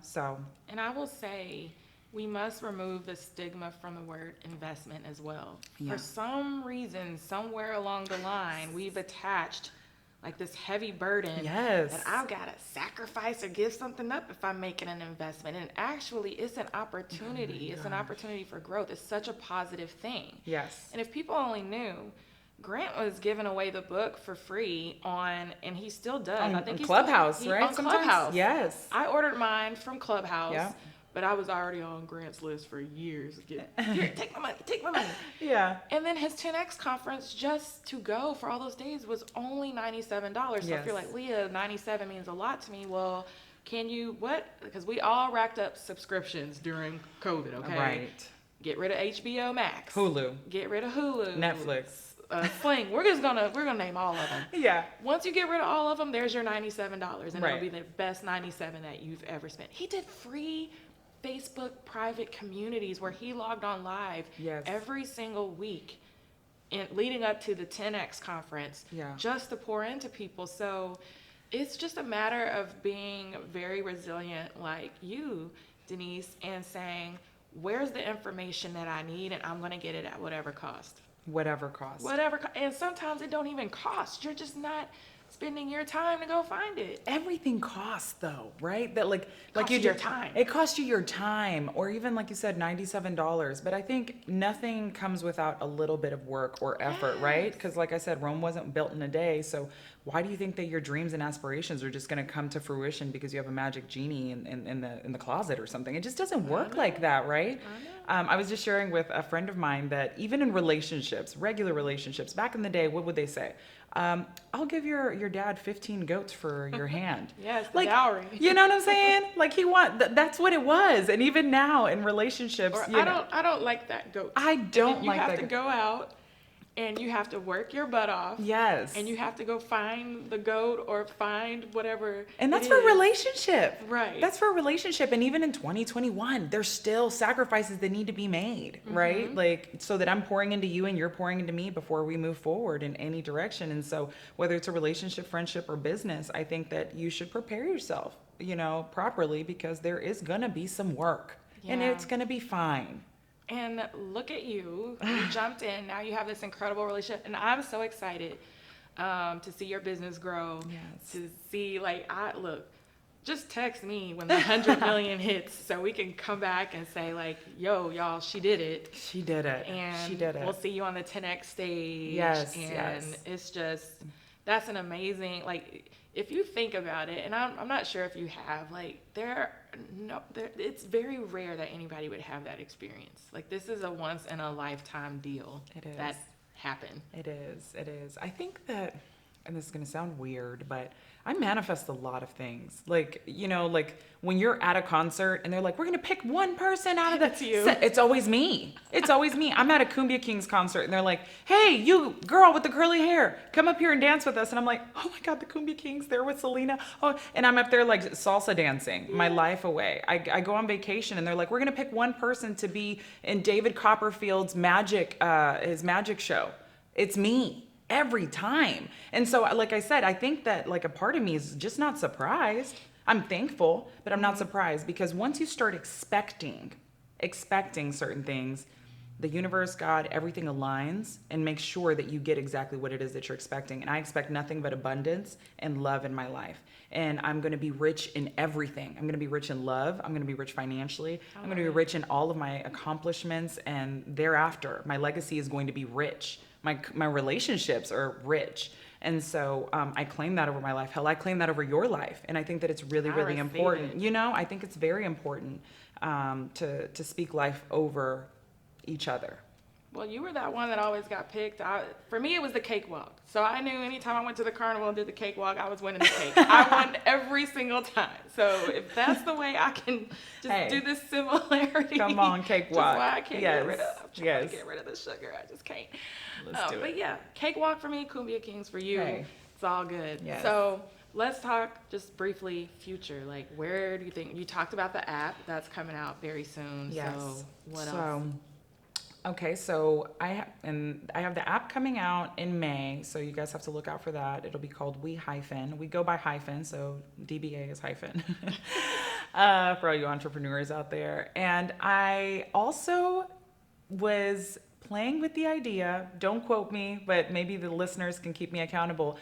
so. And I will say, we must remove the stigma from the word investment as well. Yeah. For some reason, somewhere along the line, we've attached like this heavy burden Yes. that I've got to sacrifice or give something up if I'm making an investment. And actually, it's an opportunity. It's an opportunity for growth. It's such a positive thing. Yes. And if people only knew, Grant was giving away the book for free and he still does. I think On he's Clubhouse, still, right? On Sometimes? Clubhouse. Yes. I ordered mine from Clubhouse. Yeah. But I was already on Grant's list for years. Here, take my money. Yeah. And then his 10X conference just to go for all those days was only $97. So if Yes. you're like, Leah, 97 means a lot to me. Well, can you, what? Because we all racked up subscriptions during COVID, okay? Right. Get rid of HBO Max. Hulu. Get rid of Hulu. Netflix. Sling. We're gonna name all of them. Yeah. Once you get rid of all of them, there's your $97, and Right. it'll be the best 97 that you've ever spent. He did free Facebook private communities where he logged on live Yes. every single week leading up to the 10X conference, Yeah. just to pour into people. So it's just a matter of being very resilient like you, Dennice, and saying, where's the information that I need, and I'm going to get it at whatever cost. Whatever cost. And sometimes it don't even cost. You're just not spending your time to go find it. Everything costs though, right? That like Costs you you your just- time. It costs you your time, or even like you said, $97. But I think nothing comes without a little bit of work or effort, right? Because like I said, Rome wasn't built in a day. So why do you think that your dreams and aspirations are just going to come to fruition because you have a magic genie in the closet or something? It just doesn't work like that, right? I was just sharing with a friend of mine that even in relationships, regular relationships, back in the day, what would they say? I'll give your dad 15 goats for your hand. Yes, the dowry. You know what I'm saying? Like that's what it was. And even now in relationships, Or I don't like that goat. I don't like that You have to goat. go out and you have to work your butt off. Yes. And you have to go find the goat or find whatever. And that's it for a is. relationship. Right. That's for a relationship. And even in 2021, there's still sacrifices that need to be made, right? Like, so that I'm pouring into you and you're pouring into me before we move forward in any direction. And so whether it's a relationship, friendship, or business, I think that you should prepare yourself, properly, because there is going to be some work and Yeah. it's going to be fine. And look at you. You jumped in. Now you have this incredible relationship. And I'm so excited to see your business grow. Yes. To see, like, look, just text me when the 100 million hits so we can come back and say, like, yo, y'all, she did it. She did it. And she did it. We'll see you on the 10X stage. Yes, and yes. It's just, that's an amazing, like, if you think about it, and I'm not sure if you have, like, it's very rare that anybody would have that experience. Like, this is a once in a lifetime deal. It is. That happened. It is. I think that, and this is going to sound weird, but I manifest a lot of things. Like, you know, like when you're at a concert and they're like, we're going to pick one person out of the... That's you. It's always me. It's always me. I'm at a Cumbia Kings concert and they're like, hey, you girl with the curly hair, come up here and dance with us. And I'm like, oh my God, the Cumbia Kings, they're with Selena. Oh, and I'm up there like salsa dancing my life away. I go on vacation and they're like, we're going to pick one person to be in David Copperfield's his magic show. It's me. Every time. And so, like I said, I think that like a part of me is just not surprised. I'm thankful, but I'm not surprised, because once you start expecting certain things, the universe, God, everything aligns and makes sure that you get exactly what it is that you're expecting. And I expect nothing but abundance and love in my life. And I'm going to be rich in everything. I'm going to be rich in love. I'm going to be rich financially. I'm going to be rich in all of my accomplishments. And thereafter, my legacy is going to be rich. My relationships are rich. And so I claim that over my life. Hell, I claim that over your life. And I think that it's really, really important. You know, I think it's very important to speak life over each other. Well, you were that one that always got picked. For me, it was the cakewalk. So I knew anytime I went to the carnival and did the cakewalk, I was winning the cake. I won every single time. So if that's the way I can just do this similarity. Come on, cakewalk. Just why I can't get rid of. I'm trying Yes. to get rid of the sugar. I just can't. Let's do it. But yeah, cakewalk for me, Cumbia Kings for you. Hey. It's all good. Yes. So let's talk just briefly future. Like, where do you think, you talked about the app that's coming out very soon. Yes. So what else? Okay, so I have the app coming out in May, so you guys have to look out for that. It'll be called We Hyphen. We go by hyphen, so DBA is hyphen for all you entrepreneurs out there. And I also was playing with the idea, don't quote me, but maybe the listeners can keep me accountable.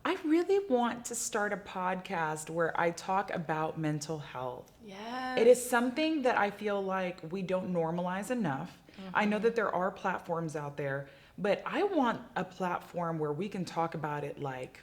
I really want to start a podcast where I talk about mental health. Yes. It is something that I feel like we don't normalize enough. I know that there are platforms out there, but I want a platform where we can talk about it like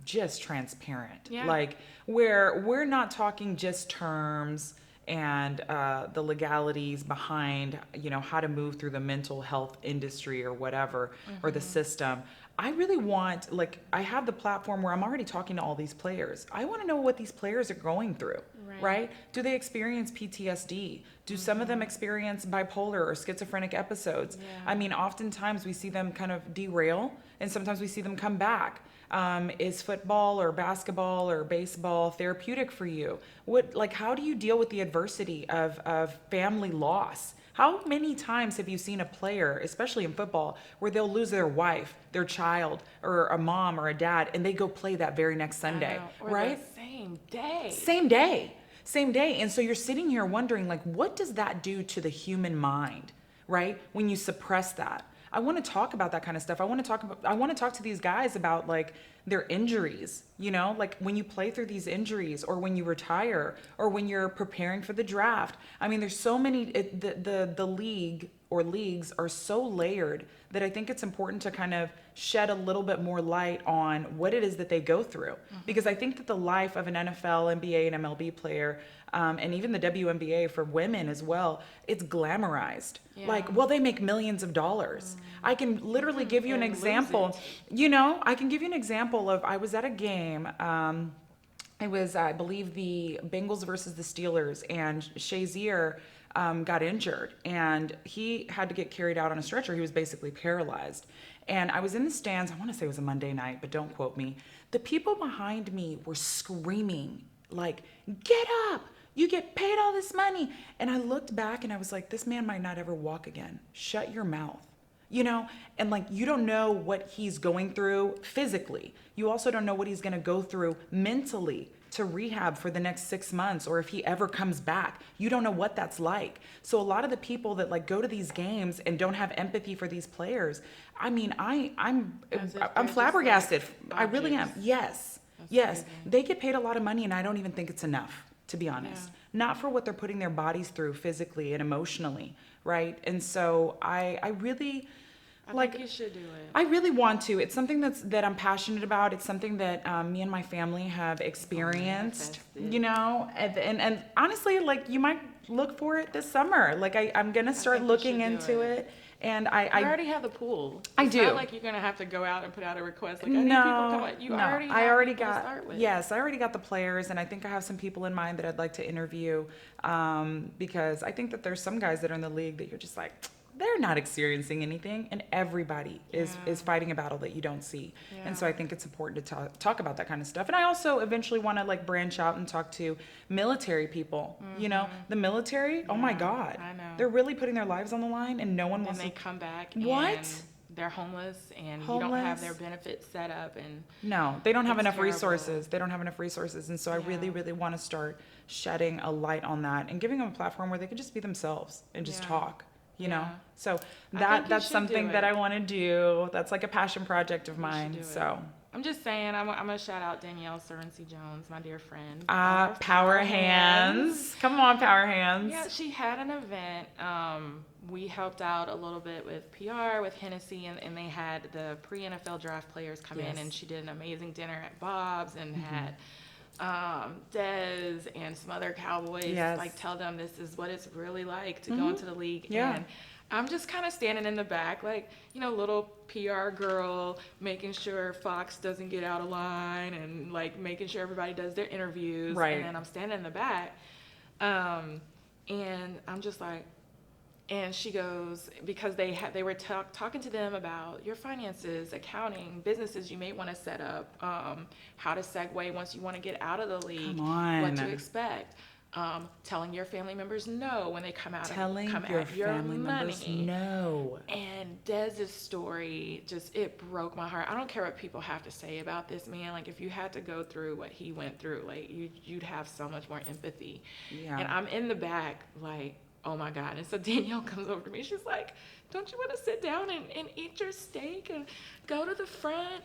just transparent. Yeah. Like where we're not talking just terms and the legalities behind, you know, how to move through the mental health industry or whatever, or the system. I really want, like, I have the platform where I'm already talking to all these players. I want to know what these players are going through, right? Do they experience PTSD? Do some of them experience bipolar or schizophrenic episodes? Yeah. I mean, oftentimes we see them kind of derail, and sometimes we see them come back. Is football or basketball or baseball therapeutic for you? How do you deal with the adversity of family loss? How many times have you seen a player, especially in football, where they'll lose their wife, their child, or a mom or a dad, and they go play that very next Sunday, right? The same day. Same day. And so you're sitting here wondering, like, what does that do to the human mind, right? When you suppress that. I want to talk about that kind of stuff. I want to talk to these guys about like their injuries, you know, like when you play through these injuries or when you retire or when you're preparing for the draft. I mean, there's so many, the league or leagues are so layered that I think it's important to kind of shed a little bit more light on what it is that they go through. Because I think that the life of an NFL, NBA, and MLB player, and even the WNBA for women as well, it's glamorized. Yeah. Like, well, they make millions of dollars. I can literally give you an example. You know, I can give you an example of, I was at a game. It was, I believe, the Bengals versus the Steelers, and Shazier got injured, and he had to get carried out on a stretcher. He was basically paralyzed. And I was in the stands. I want to say it was a Monday night, but don't quote me. The people behind me were screaming, like, get up! You get paid all this money. And I looked back and I was like, this man might not ever walk again. Shut your mouth. You know, and like, you don't know what he's going through physically. You also don't know what he's going to go through mentally to rehab for the next 6 months, or if he ever comes back. You don't know what that's like. So a lot of the people that like go to these games and don't have empathy for these players, I mean, I'm flabbergasted. I really am. Yes. Yes. Crazy. They get paid a lot of money, and I don't even think it's enough, to be honest. Yeah. Not for what they're putting their bodies through physically and emotionally, right? And so I really I think you should do it. I really want to. It's something that I'm passionate about. It's something that me and my family have experienced, you know, and honestly, like, you might look for it this summer. Like, I'm going to start looking into it. And I already have the pool. I It's do. not like you're going to have to go out and put out a request. Like, I need No, people to come out. You no. already I have already people to got, start with. yes, I already got the players, and I think I have some people in mind that I'd like to interview, because I think that there's some guys that are in the league that you're just like, they're not experiencing anything, and everybody is fighting a battle that you don't see. And so I think it's important to talk about that kind of stuff. And I also eventually want to like branch out and talk to military people. You know, the military, oh my God, I know. they're really putting their lives on the line, and no one Then wants they to. come back What? and they're homeless and you don't have their benefits set up, and No, they don't have It's enough terrible. resources. They don't have enough resources. And so I really, really want to start shedding a light on that and giving them a platform where they can just be themselves and just talk, you know? So think you that's should something do that it. I want to do. That's like a passion project of should mine. do it. So I'm just saying, I'm going to shout out Dennice Johnson, my dear friend. power hands. Come on, power hands. Yeah, she had an event. We helped out a little bit with PR, with Hennessy, and they had the pre-NFL draft players come in, and she did an amazing dinner at Bob's and had Dez and some other Cowboys, like, tell them this is what it's really like to go into the league. Yeah. And I'm just kind of standing in the back, like, you know, little PR girl, making sure Fox doesn't get out of line and, like, making sure everybody does their interviews. Right. And then I'm standing in the back. And I'm just like, and she goes, because they were talking to them about your finances, accounting, businesses you may want to set up, how to segue once you want to get out of the league, Come on. what to expect. Telling your family members no when they come out Telling come your at your family members money. no. And Dez's story it broke my heart. I don't care what people have to say about this man. Like, if you had to go through what he went through, like, you'd have so much more empathy. Yeah. And I'm in the back, like, oh my God. And so Danielle comes over to me. She's like, don't you want to sit down and eat your steak and go to the front?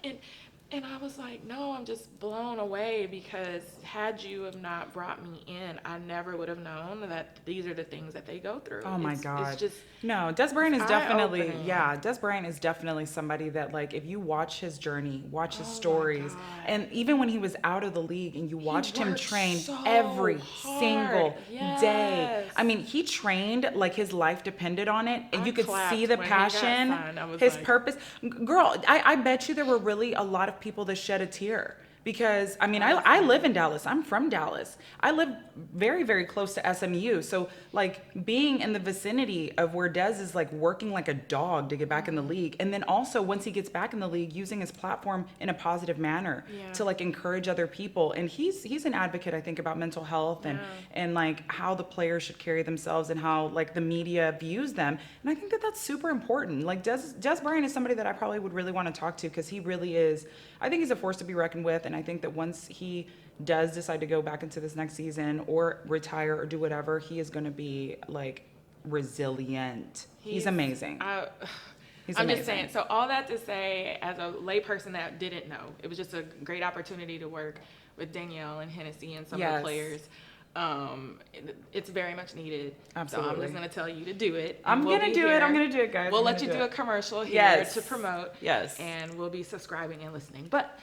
And I was like, no, I'm just blown away, because had you have not brought me in, I never would have known that these are the things that they go through. Oh my God. It's just, no, Des Bryant is definitely, eye-opening. Des Bryant is definitely somebody that, like, if you watch his journey, watch his Oh my stories, God. and even when he was out of the league and you watched him worked train so every hard. single day. Yes. I mean, he trained like his life depended on it, and I you could clapped see the when he got passion, signed. I was his like- purpose. Girl, I bet you there were really a lot of people that shed a tear. Because, I mean, I live in Dallas. I'm from Dallas. I live very, very close to SMU. So, like, being in the vicinity of where Dez is, like, working like a dog to get back in the league. And then also, once he gets back in the league, using his platform in a positive manner to, like, encourage other people. And he's an advocate, I think, about mental health and like, how the players should carry themselves and how, like, the media views them. And I think that that's super important. Like, Des Bryant is somebody that I probably would really want to talk to, because he really is, I think he's a force to be reckoned with. And I think that once he does decide to go back into this next season or retire or do whatever, he is going to be, like, resilient. He's amazing. He's I'm amazing. just saying. So all that to say, as a layperson that didn't know, it was just a great opportunity to work with Danielle and Hennessy and some of the players. It's very much needed. Absolutely. So I'm just going to tell you to do it. I'm going to do it. I'm going to do it, guys. We'll I'm let gonna you do a commercial here Yes. to promote. Yes. And we'll be subscribing and listening. But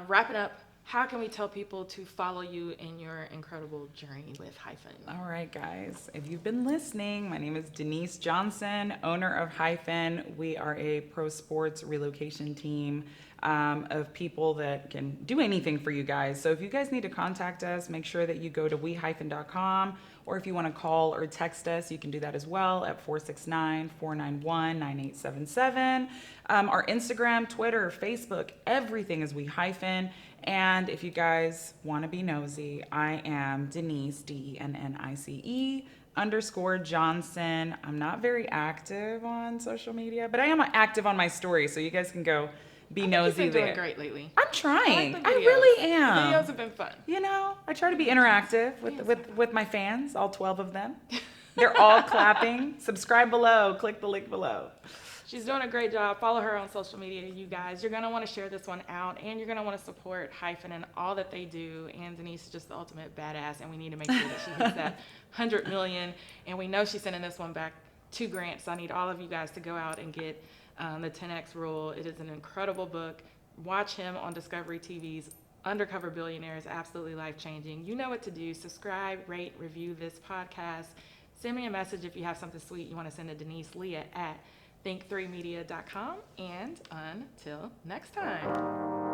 wrapping up, how can we tell people to follow you in your incredible journey with Hyphen? All right, guys. If you've been listening, my name is Dennice Johnson, owner of Hyphen. We are a pro sports relocation team of people that can do anything for you guys. So if you guys need to contact us, make sure that you go to we-hyphen.com, or if you want to call or text us, you can do that as well at 469-491-9877. Our Instagram, Twitter, Facebook, everything is we-hyphen. And if you guys want to be nosy, I am Dennice, DENNICE _ Johnson. I'm not very active on social media, but I am active on my story, so you guys can go be I think nosy you've been there. doing great lately. I'm trying. I like the I videos. really The am. videos have been fun. You know, I try to be interactive with, Yes. with my fans, all 12 of them. They're all clapping. Subscribe below. Click the link below. She's doing a great job. Follow her on social media, you guys. You're going to want to share this one out, and you're going to want to support Hyphen and all that they do. And Dennice is just the ultimate badass, and we need to make sure that she hits that 100 million. And we know she's sending this one back to Grant, so I need all of you guys to go out and get the 10X Rule. It is an incredible book. Watch him on Discovery TV's Undercover Billionaire is absolutely life-changing. You know what to do. Subscribe, rate, review this podcast. Send me a message if you have something sweet you want to send to Dennice, Leah at think3media.com, and until next time.